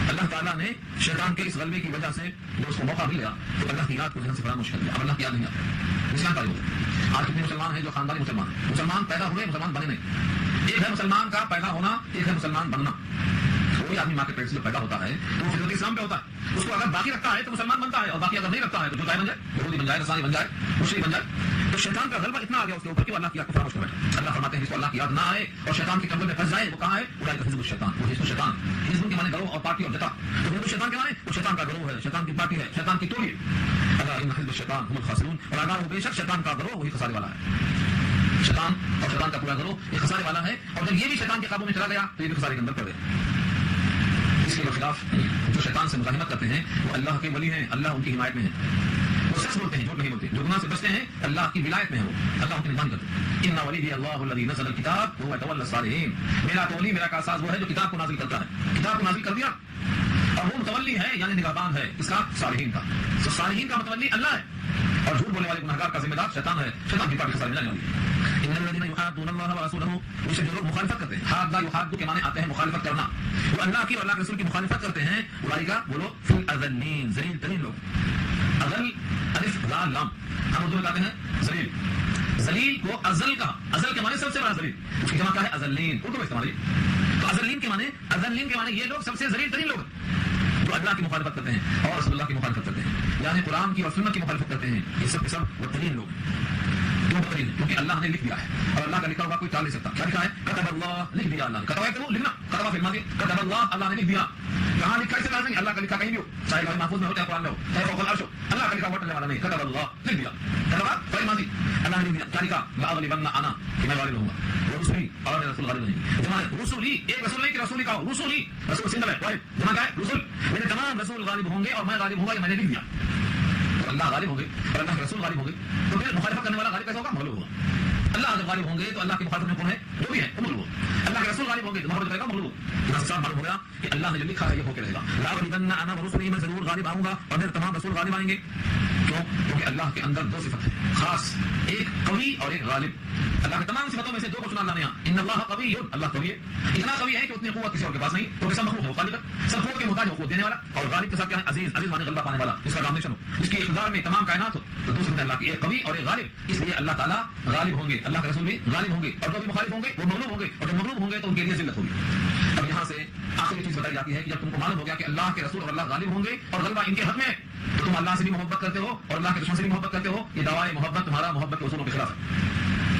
اللہ تعالیٰ نے شیطان کے اس غلبے کی وجہ سے جو اس کو موقع مل گیا تو اللہ کی یاد کو ذہن سے فراموش کر دیا. اب اللہ کی یاد نہیں آتی. اسلام کا آج کتنے مسلمان ہیں جو خاندانی مسلمان ہیں؟ مسلمان پیدا ہوئے، مسلمان بنے نہیں. ایک ہے مسلمان کا پیدا ہونا، ایک ہے مسلمان بننا. کوئی آدمی ماں کے پیٹ سے پیدا ہوتا ہے تو وہ فطرت اسلام پہ ہوتا ہے. اس کو اگر باقی رکھتا ہے تو مسلمان بنتا ہے، اور باقی اگر نہیں رکھتا ہے تو جو چاہے بن جائے، یہودی بن جائے، نصرانی بن جائے، مشرک بن جائے. تو شیطان کا غلبہ اتنا آ گیا اس کے اوپر کہ وہ اللہ کی یاد کو فراموش کر بیٹھا. اللہ فرماتے ہیں جس کو اللہ کی یاد نہ آئے اور شیطان کے کنبے میں پھنس جائے وہ کہاں ہے؟ اولئک حزب الشیطان. وہ حزب الشیطان. حزب کے معنی گروہ اور پارٹی اور جتا. تو حزب الشیطان کے معنی وہ شیطان کا گروہ ہے، شیطان کی پارٹی ہے، شیطان کی ٹولی. اللہ ان حزب الشیطان هم الخاسرون. اور اگر وہ بے شک شیطان کا گروہ وہی خسارے والا ہے. شیطان اور شیطان کا پورا گروہ یہ خسارے والا ہے. اور جب یہ بھی شیطان کے قابو میں چلا گیا تو یہ بھی خسارے کے اندر پڑ گیا. اس کے خلاف جو شیطان سے مزاحمت کرتے ہیں وہ اللہ کے ولی ہیں، اللہ ان کی حمایت میں ہے. وہ سچ بولتے ہیں، جھوٹ نہیں بولتے. جو گناہ سے بچتے ہیں اللہ کی ولایت میں ہے، وہ اللہ ان کی نگرانی کرتے ہیں. ان ولی اللہ الذی نزل الکتاب وهو يتولى الصالحین. میرا تو ولی، میرا کاساز وہ ہے جو کتاب کو نازل کرتا ہے. کتاب کو نازل کر دیا اور وہ متولی ہے یعنی نگہبان ہے اس کا صالحین کا. تو صالحین کا متولی اللہ ہے اور جھوٹ بولنے والے گنہگار کا ذمہ دار شیطان ہے. شیطان کی پارٹی خسارے میں جانے والی ہے. ان الذين يحادون الله ورسوله، جو لوگ مخالفت کرتے ہیں، حاد یحاد کے معنی آتے ہیں مخالفت کرنا. وہ اللہ کی اور اللہ کے رسول کی مخالفت کرتے ہیں، اولئک وہ لوگ فی الاذلین، ذلیل ترین لوگ. اذل الف لام لام ہم اردو میں کہتے ہیں ذلیل. ذلیل کو ازل کا، ازل کے معنی سب سے بڑا ذلیل، اس کی جمع کیا ہے؟ اذلین. اردو میں استعمال ہے. تو اذلین کے معنی، اذلین کے معنی یہ لوگ سب سے ذلیل ترین لوگ جو اللہ کی مخالفت کرتے ہیں اور رسول اللہ کی مخالفت کرتے ہیں، یعنی قرآن کی اور سنت کی مخالفت کرتے ہیں. یہ سب کے سب بدترین لوگ ہیں. کیوں بدترین؟ کیونکہ اللہ نے لکھ دیا ہے اور اللہ کا لکھا ہوا کوئی ٹال نہیں سکتا. کیا لکھا ہے؟ کتب اللہ، لکھ دیا اللہ نے. کتب ہے تو لکھنا، کتب فی الماضی، کتب اللہ، اللہ نے لکھ دیا. کہاں لکھا اسے لازم نہیں، اللہ کا لکھا کہیں بھی ہو، چاہے لوح محفوظ میں ہو چاہے قرآن میں ہو چاہے فوق العرش ہو، اللہ کا لکھا وٹنے والا نہیں. کتب اللہ، لکھ دیا. کتب فی الماضی، اللہ نے لکھ دیا. کیا لکھا؟ لاغلبن انا، کہ میں غالب رہوں گا. رسولی، اور میرے رسول غالب رہیں گے. جمع رسولی، ایک رسول نہیں کہ رسولی کا ہو، رسولی، رسول سنگل ہے، واحد. جمع کیا ہے؟ رسول. میرے تمام رسول غالب ہوں گے اور میں غالب ہوں گا، یہ میں نے لکھ دیا. تو اللہ غالب ہوں گے اور اللہ کے رسول غالب ہوں گے تو پھر مخالفت کرنے والا غالب کیسا ہوگا؟ مغلوب ہوگا. اللہ جب غالب ہوں گے تو اللہ کی مخالفت میں کون ہے؟ جو بھی ہے وہ مغلوب ہوگا. اللہ کے رسول غالب ہوں گے تو محبت کرے گا، مغلوب ہوگا. صاحب معلوم ہو گیا کہ اللہ نے جو لکھا ہے یہ ہو کے رہے گا. لاغلبن انا ورسلی، میں ضرور غالب آؤں گا اور میرے تمام رسول غالب آئیں گے. کیوں؟ کیونکہ اللہ کے اندر دو صفت ہے خاص، ایک قوی اور ایک غالب. اللہ کے تمام صفتوں میں سے دو کو چنا اللہ نے. ان اللہ قوی، اللہ قوی ہے، اتنا قوی ہے کہ اتنی قوت کسی اور کے پاس نہیں. تو سب مخلوق ہے، وہ خالق ہے، سب قوت کے محتاج، قوت دینے والا. اور غالب کے ساتھ کیا ہے؟ عزیز. عزیز معنی غلبہ پانے والا، جس کا ڈومینیشن ہو، جس کی اقتدار میں تمام کائنات ہو. تو دو صفت اللہ کی، ایک قوی اور ایک غالب. اس لیے اللہ تعالیٰ غالب ہوں گے، اللہ کے رسول بھی غالب ہوں گے، اور جو بھی مخالف ہوں گے وہ مغلوب ہوں گے. اور جو مغلوب ہوں گے تو ان کے لیے ذلت ہوگی. اب یہاں سے آخری چیز بتائی جاتی ہے کہ جب تم کو معلوم ہو گیا کہ اللہ کے رسول اور اللہ غالب ہوں گے اور غلبہ ان کے حق میں ہے تو تم اللہ سے بھی محبت کرتے ہو اور اللہ کے دشمن سے بھی محبت کرتے ہو. یہ دعویٰ محبت تمہارا محبت کے اصولوں کے خلاف ہے.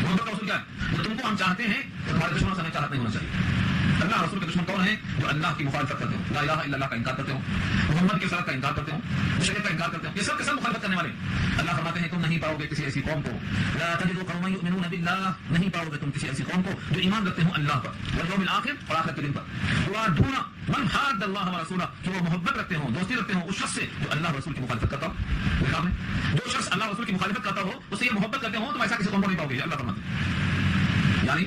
محبت کا اصول کیا ہے؟ جو تم کو ہم چاہتے ہیں تو تمہارے دشمنوں سے ہمیں چاہت نہیں ہونا چاہیے. اللہ رسول کے دشمن کون ہیں؟ جو اللہ کی مخالفت کرتے ہو، لا الہ الا اللہ کا انکار کرتے ہو، محمد کے ساتھ کا انکار کرتے ہو، شریعت کا انکار کرتے ہو. یہ سب کے سب مخالفت کرنے والے. اللہ فرماتے ہیں تم نہیں پاؤ گے کسی ایسی قوم کو، لا تجد قوما یؤمنون باللہ، نہیں پاؤ گے تم کسی ایسی قوم کو جو ایمان رکھتے ہوں اللہ پر والیوم الآخر، اور آخرت کے دن پر. یوادون من حاد اللہ ورسولہ، جو وہ محبت رکھتے ہوں، دوستی رکھتے ہوں اس شخص سے جو اللہ رسول کی مخالفت کرتا ہو. جو شخص اللہ رسول کی مخالفت کرتا ہو اس سے یہ محبت کرتے ہوں، تو ایسا کسی قوم کو نہیں پاؤ گے. اللہ فرماتے ہیں یعنی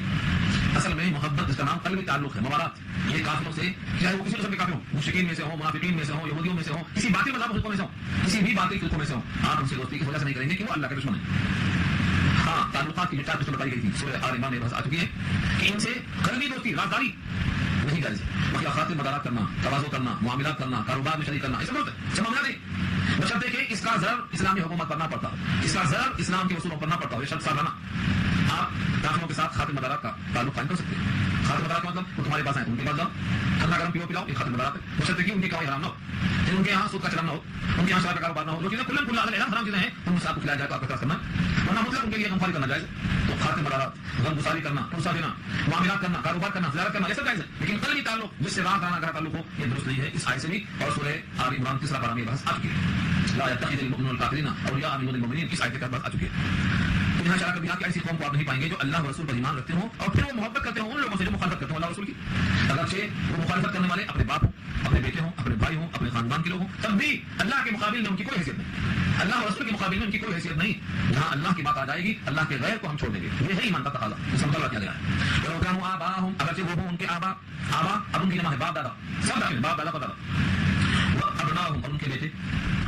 اصل میں محبت جس کا نام قلبی تعلق ہے، موالات. یہ کافروں سے، چاہے وہ کسی قسم کے کافر ہوں، مشرکین میں سے ہوں، منافقین میں سے ہوں، یہودیوں میں سے ہوں، کسی باطل مذہب فرقوں میں سے ہوں، کسی بھی باطل فرقوں میں سے ہوں، آپ ان سے دوستی کی وجہ سے نہیں کریں گے کہ وہ اللہ کے دشمن ہیں. ہاں، تعلقات کی جو 4 قسم بتائی گئی تھی سورہ آل عمران میں بحث آ چکی ہے کہ ان سے قلبی دوستی، رازداری نہیں جائز. اخلاقیات مدارات کرنا، تواضع کرنا، معاملات کرنا، کاروبار میں شریک کرنا، یہ سب معاملات ہیں، بشرطے کہ اس کا ضرر اسلامی حکومت پر نہ پڑتا، اس کا ضرر اسلام کے اصولوں پر نہ پڑتا. یہ شرط سالانہ آپ کافروں کے ساتھ خاطر مدارات کا تعلق قائم کر سکتے ہیں. خاتم برات کا مطلب وہ تمہارے پاس آئے ان کے پاس جاؤ، ٹھنڈا گرم پیو پلاؤ، یہ خاتم برات ہے، بشرطے کہ ان کی کمائی حرام نہ ہو، ان کے یہاں سود کا چلن نہ ہو، ان کے یہاں شراب کا کاروبار نہ ہو، جو چیزیں کلن کل اعلان حرام چیزیں ہیں ان سے آپ کو کھلایا جائے تو آپ کا اعتراض کرنا ہے، ورنہ مطلب ان کے لیے غمخواری کرنا جائز ہے۔ تو خاتم برات، غم گساری کرنا، پرسہ دینا، معاملات کرنا، کاروبار کرنا، زیارت کرنا، یہ سب جائز ہے، لیکن قلبی تعلق جس سے رات رانا کا تعلق ہو یہ درست نہیں ہے۔ اس آیت سے بھی اور سورہ آل عمران تیسرا پارہ میں بحث آ چکی ہے، لا يتخذ المؤمنون الكافرين اولیاء من دون المؤمنین، اس آیت کے تحت بحث آ چکی ہے۔ یہاں اشارہ کر دیا کہ ایسی قوم کو آپ نہیں پائیں گے جو اللہ و رسول پر ایمان رکھتے ہوں اور پھر وہ محبت کرتے ہوں ان لوگوں سے جو مخالفت کرتے ہوں اللہ رسول کی، اگرچہ وہ مخالفت کرنے والے اپنے باپ ہوں، اپنے بیٹے ہوں، اپنے بھائی ہوں، اپنے خاندان کے لوگ ہوں، تب بھی اللہ کے مقابل میں ان کی کوئی حیثیت نہیں، اللہ و رسول کے مقابل میں ان کی کوئی حیثیت نہیں۔ جہاں اللہ کی بات آ جائے گی اللہ کے غیر کو ہم چھوڑ دیں گے، یہ ہے ایمان کا تقاضا، اس میں مطالبہ کیا گیا ہے۔ وَكَانُوا آبَاءَهُمْ، اگرچہ وہ ہوں ان کے آبا، اب ان کی جمع ہے باپ دادا، سب داخل باپ دادا کا دادا، وَأَبْنَاؤُهُمْ، اور ان کے بیٹے،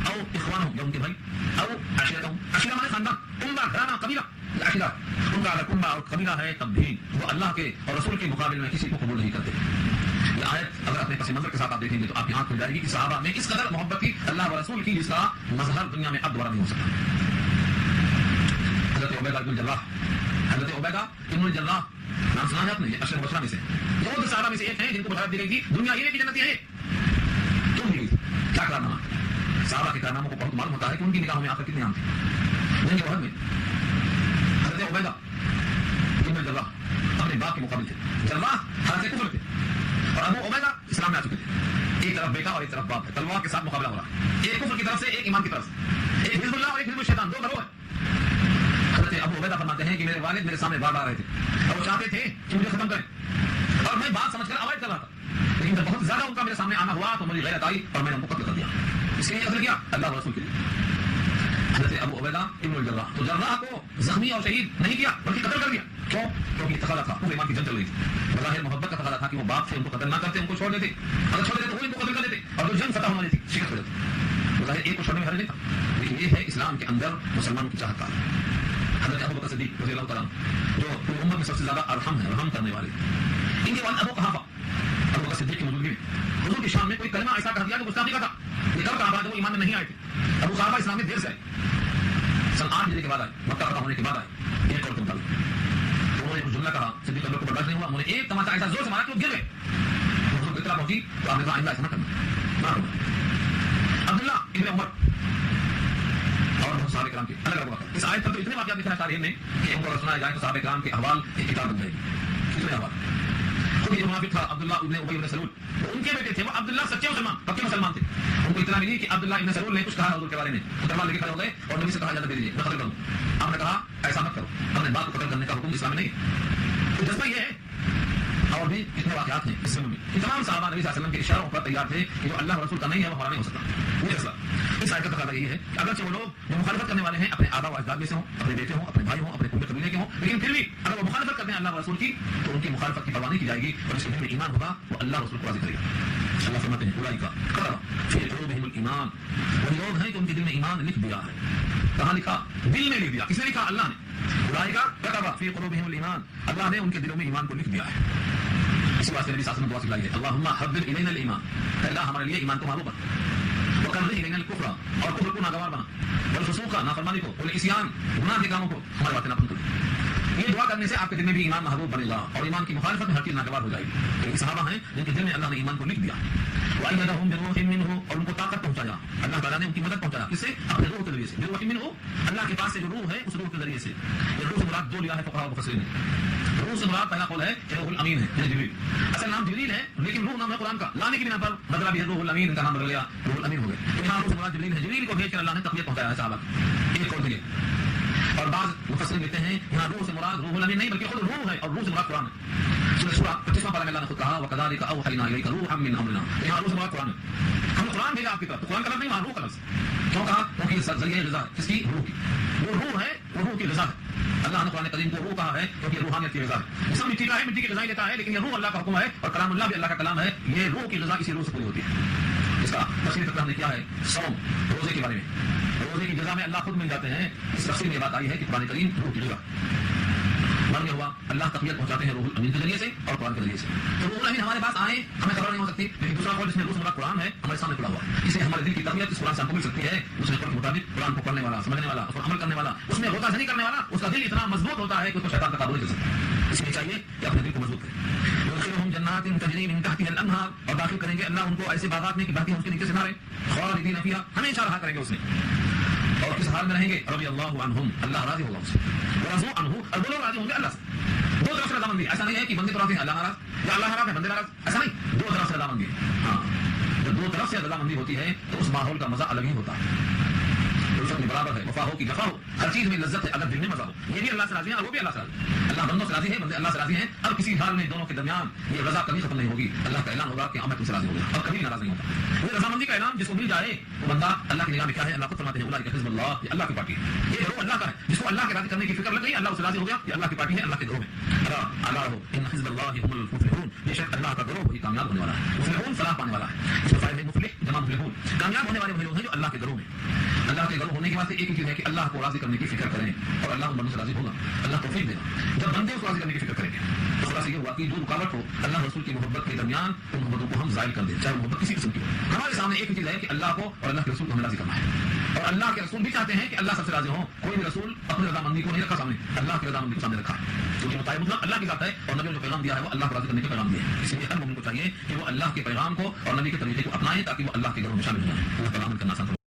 او اخوانهم یا ان کے بھائی، او عشیرتهم، عشیرہ مانے خاندان، کنبہ، گھرانہ، قبیلہ، عشیرہ، ان کا اگر کنبہ اور قبیلہ ہے تب بھی وہ اللہ کے اور رسول کے مقابل میں کسی کو قبول نہیں کرتے۔ یہ آیت اگر اپنے پس منظر کے ساتھ آپ دیکھیں گے تو آپ کی آنکھ کھل جائے گی کہ صحابہ میں اس قدر محبت تھی اللہ و رسول کی جس کا مظہر دنیا میں اب دوبارہ نہیں ہو سکتا۔ حضرت عبیدہ بن الجراح، حضرت عبیدہ بن الجراح نام سنا ہے آپ نے، یہ عشرہ مبشرہ میں سے دو صحابہ میں سے ایک ہیں جن کو بشارت دی گئی تھی دنیا یہ کی جنتی ہے، کیوں دی گئی تھی، کیا کارنامہ؟ صحابہ کے کارناموں کو بہت معلوم ہوتا ہے کہ ان کی نگاہوں میں آخر کتنے عام تھے۔ جنگ احد میں حضرت عبیدہ بن الجراح اپنے باپ کے مقابل تھے، جراح حالت کفر تھے اور ابو عبیدہ اسلام میں آ چکے تھے، ایک طرف بیٹا اور ایک طرف باپ ہے، تلوار کے ساتھ مقابلہ ہو رہا ہے، ایک کفر کی طرف سے ایک ایمان کی طرف سے، ایک حزب اللہ اور ایک حزب الشیطان، دو گروہ ہیں۔ حضرت ابو عبیدہ فرماتے ہیں کہ میرے والد میرے سامنے بار بار رہے تھے اور وہ چاہتے تھے کہ مجھے ختم کریں اور میں بات سمجھ کر اوائڈ کر رہا تھا، لیکن جب بہت زیادہ ان کا میرے سامنے آنا ہوا تو مجھے غیرت آئی اور میں نے ان کو قتل کر دیا، اس لیے قتل کیا اللہ و رسول کے لیے۔ حضرت ابو عبیدہ ابن الجراح، تو جراح کو زخمی اور شہید نہیں کیا بلکہ قتل کر دیا، کیوں؟ کیونکہ تقاضا تھا، ایمان کی جنگ چل رہی تھی، بظاہر محبت کا تقاضا تھا کہ وہ باپ سے ان کو قتل نہ کرتے، ان کو چھوڑ دیتے، اگر چھوڑ دیتے تو وہ ان کو قتل کر دیتے اور جو جنگ فتح ہونے تھی شکست ہو جاتی، بظاہر ایک کو چھوڑنے میں حرج نہیں تھا، لیکن یہ ہے اسلام کے اندر مسلمانوں کی چاہت کا۔ حضرت ابو بکر صدیق رضی اللہ تعالیٰ جو پوری امت میں سب سے زیادہ ارحم ہے، رحم کرنے والے، ان کے والد ابو قحافہ، ابو بکر صدیق کی موجودگی میں حضور کی شان میں کوئی کلمہ ایسا کہہ دیا کہ گستاخی کا تھا، یہ کب کہا بعد وہ ایمان میں نہیں آئے تھے، ابو قحافہ اسلام میں دیر سے آئے، سن 8 ہجری کے بعد آئے، مکہ فتح ہونے کے بعد آئے، ایک اور کے مطابق انہوں نے کچھ جملہ کہا، صدیق اکبر کو برداشت نہیں ہوا، انہوں نے ایک تماچا ایسا زور سے مارا کہ وہ گر گئے، حضور کو اطلاع پہنچی تو آپ نے کہا آئندہ ایسا نہ کرنا۔ عبداللہ ابن عمر اور بہت صحابہ کرام کے الگ الگ واقعات، اس آیت پر تو اتنے واقعات لکھے ہیں تاریخ میں کہ ان کو سنایا جائے تو صحابہ کرام کے احوال ایک کتاب بن جائے گی، اتنے احوال۔ خود یہ منافق تھا عبداللہ ابن ابی بن سلول، ان کے بیٹے تھے، وہ عبداللہ سچے مسلمان، پکے مسلمان تھے، ان کو اطلاع ملی کہ عبداللہ ابن سلول نے کچھ کہا حضور کے بارے میں، تلوار لے کے کھڑے ہو گئے اور نبی سے کہا اجازت دے دیجیے میں قتل کروں، آپ نے کہا ایسا مت کرو، اپنے باپ کو قتل کرنے کا حکم اسلام میں نہیں ہے، تو جذبہ یہ ہے۔ اور بھی کتنے واقعات ہیں اس میں کہ تمام صحابہ نبی صلی اللہ علیہ وسلم کے اشاروں پر تیار تھے کہ جو اللہ رسول کا نہیں ہے وہ ہمارا نہیں ہو سکتا، یہ اصلا اس آیت کا تقاضا یہ ہے کہ اگرچہ وہ لوگ جو مخالفت کرنے والے ہیں اپنے آبا و اجداد میں سے ہوں، اپنے بیٹے ہوں، اپنے بھائی ہوں، اپنے پورے قبیلے کے ہوں، لیکن پھر بھی اگر وہ مخالفت کرتے ہیں اللہ رسول کی تو ان کی مخالفت کی پرواہ نہیں کی جائے گی اور جس کے دل میں ایمان ہوگا وہ اللہ رسول کو راضی کرے گا۔ اللہ فرماتے ہیں اولئک کفر فی قلوبہم الایمان، وہ لوگ ہیں کہ ان کے دل میں ایمان لکھ دیا ہے، کہاں لکھا؟ دل میں لکھ دیا، کس نے لکھا؟ اللہ نے، اولئک کتب فی قلوبہم الایمان، اللہ نے ان کے دلوں میں ایمان کو لکھ دیا ہے۔ اسی واسطے نبی صلی اللہ علیہ وسلم دعا سکھلائی ہے اللہم حبب الینا الایمان، اللہ ہمارے لیے ایمان کو محبوب بنا، وکرہ الینا الکفر، اور کفر کو ناگوار بنا، والفسوق نافرمانی کو، والعصیان گناہ کے کاموں کو ہمارے باتیں ناپسند کر۔ یہ دعا کرنے سے آپ کے دل میں بھی ایمان محبوب بنے گا اور ایمان کی مخالفت میں ہر چیز ناگوار ہو جائے گی۔ لیکن صحابہ ہیں جن کے دل میں اللہ نے ایمان کو لکھ دیا، وَأَيَّدَهُم بِرُوحٍ مِّنْهُ، اور ان کو طاقت پہنچایا، اللہ تعالیٰ نے ان کی مدد پہنچایا، کس سے؟ اپنے روح کے ذریعے سے، بِرُوحٍ مِّنْهُ، اللہ کے پاس سے جو روح ہے اس روح کے ذریعے سے۔ یہ روح سے مراد دو لیا ہے فقہاء و مفسرین نے، روح سے مراد پہلا قول ہے کہ روح الامین ہے، یعنی جبریل، اصل نام جبریل ہے لیکن روح نام ہے قرآن کا، لانے کی بنا پر بدلا بھی ہے روح الامین، ان کا نام بدل گیا روح الامین ہو گیا، یہاں روح سے مراد جبریل ہے، جبریل کو بھیج کر اللہ نے تقویت پہنچایا ہے صحابہ کو، ایک قول دیے۔ اور بعض مفسرین کہتے ہیں یہاں روح سے مراد روح الامین نہیں بلکہ خود روح ہے اور روح سے مراد قرآن ہے۔ سورہ شورى 25واں پارہ میں اللہ نے خود کہا وَكَذَلِكَ أَوْحَيْنَا إِلَيْكَ رُوحًا مِّنْ أَمْرِنَا، یہاں روح سے مراد قرآن ہے، ہم نے قرآن بھیجا آپ کی طرف، تو قرآن کا لفظ نہیں وہاں روح کا لفظ، کیوں کہا؟ کیونکہ یہ ذریعہ غذا ہے، کس کی؟ روح کی، وہ روح ہے وہ روح کی غذا ہے، اللہ نے قرآن کریم کو روح کہا ہے کیونکہ یہ روحانیت کی غذا ہے، جسم مٹی کا ہے، مٹی کی غذا لیتا ہے، لیکن یہ روح اللہ کا حکم ہے اور کلام اللہ بھی اللہ کا کلام ہے، یہ روح کی غذا اسی روح سے پوری ہوتی ہے۔ اس کا تفصیل فقہ ہم نے کیا ہے صوم، روزے کے بارے میں، روزے کی جزا میں اللہ خود مل جاتے ہیں، اس تفصیل میں یہ بات آئی ہے کہ قرآن کریم روح کی غذا بن گیا ہوا اللہ تقویت پہنچاتے ہیں روح الامین کے ذریعے سے اور قرآن کے ذریعے سے. تو روح الامین ہمارے پاس آئے ہمیں خبر نہیں ہو سکتی, لیکن دوسرا قول جس میں روح مراد قرآن ہے ہمارے سامنے کھلا ہوا ہے. اسے ہمارے دل کی تقویت اس قرآن سے ہم کو مل سکتی ہے. اس میں قرآن کے مطابق قرآن کو پڑھنے والا, سمجھنے والا, اس پر عمل کرنے والا, اس میں غوطہ زنی کرنے والا, اس کا دل اتنا مضبوط ہوتا ہے کہ اس کو شیطان کا قابو نہیں کر سکتا. اس لیے چاہیے کہ اپنے دل کو مضبوط کریں. یدخلہم جنات تجری من تحتها الانہار, اور داخل کریں گے اللہ ان کو ایسے باغات میں کہ بہتی ہیں اس کے نیچے سے نہریں, خالدین فیہا, ہمیشہ رہا کریں گے اس میں. اور کس حال میں رہیں گے؟ رضی اللہ عنہم, اللہ راضی ہوگا ان سے, ورضوا عنہ, اور وہ لوگ راضی ہوں گے اللہ سے. دو طرف سے رضامندی, ایسا نہیں ہے کہ بندے تو راضی ہیں اللہ ناراض یا اللہ ناراض ہے بندے ناراض, ایسا نہیں, دو طرف سے رضامندی ہے. ہاں, جب دو طرف سے رضامندی ہوتی ہے تو اس ماحول کا مزہ الگ ہی ہوتا ہے. میں برابر ہے, وفا ہو کہ جفا ہو, ہر چیز میں لذت ہے اگر دل میں مزہ ہو. یہ بھی اللہ سے راضی ہے اور وہ بھی اللہ سے راضی ہے. اللہ بندوں سے راضی ہے, بندے اللہ سے راضی ہیں. اب کسی حال میں دونوں کے درمیان یہ رضا کبھی ختم نہیں ہوگی. اللہ کا اعلان ہوگا کہ میں تم سے راضی ہو گیا, اور کبھی ناراض نہیں ہوتا. یہ رضامندی کا اعلان جس کو مل جائے وہ بندہ اللہ کی نگاہ میں کیا ہے, اللہ خود فرماتے ہیں اولئک حزب اللہ, یہ اللہ کی پارٹی ہے, یہ گروہ اللہ کا ہے. جس کو اللہ کے راضی کرنے کی فکر لگ گئی, اللہ اس سے راضی ہو گیا, یہ اللہ کی پارٹی ہے, اللہ کے گروہ میں. اللہ رہو ان حزب اللہ هم المفلحون, بے شک اللہ کا گروہ وہی کامیاب ہونے والا ہے. مفلحون فلاح پانے والا ہے. اس کا فائدہ مفلح جمع مفلحون, کامیاب ہونے والے وہی لوگ ہیں جو اللہ کے گروہ میں. اللہ کے گروہ ہونے کے بعد ایک ہی چیز ہے کہ اللہ کو راضی کرنے کی فکر کریں, اور اللہ ان بندوں سے راضی ہوگا, اللہ توفیق دے گا. جب بندے اس کو راضی کرنے کی فکر کریں گے تو خلاصہ یہ ہوا کہ جو رکاوٹ ہو اللہ رسول کی محبت کے درمیان ان محبتوں کو ہم زائل کر دیں, چاہے محبت کسی قسم کی ہو. ہمارے سامنے ایک ہی چیز ہے کہ اللہ کو اور اللہ کے رسول کو ہمیں راضی کرنا ہے, اور اللہ کے رسول بھی چاہتے ہیں کہ اللہ سب سے راضی ہوں. کوئی بھی رسول اپنی رضامندی کو نہیں رکھا سامنے, اللہ کی رضامندی کو سامنے رکھا ہے, کیونکہ مطالب مطلب اللہ کی ذات ہے, اور نبی نے جو پیغام دیا ہے وہ اللہ کو راضی کرنے کا پیغام دیا ہے. اس لیے ہر مومن کو چاہیے کہ وہ اللہ کے پیغام کو اور نبی کے طریقے کو اپنائیں تاکہ وہ اللہ کے گھروں میں شامل ہو جائیں. اللہ تعالیٰ کرنا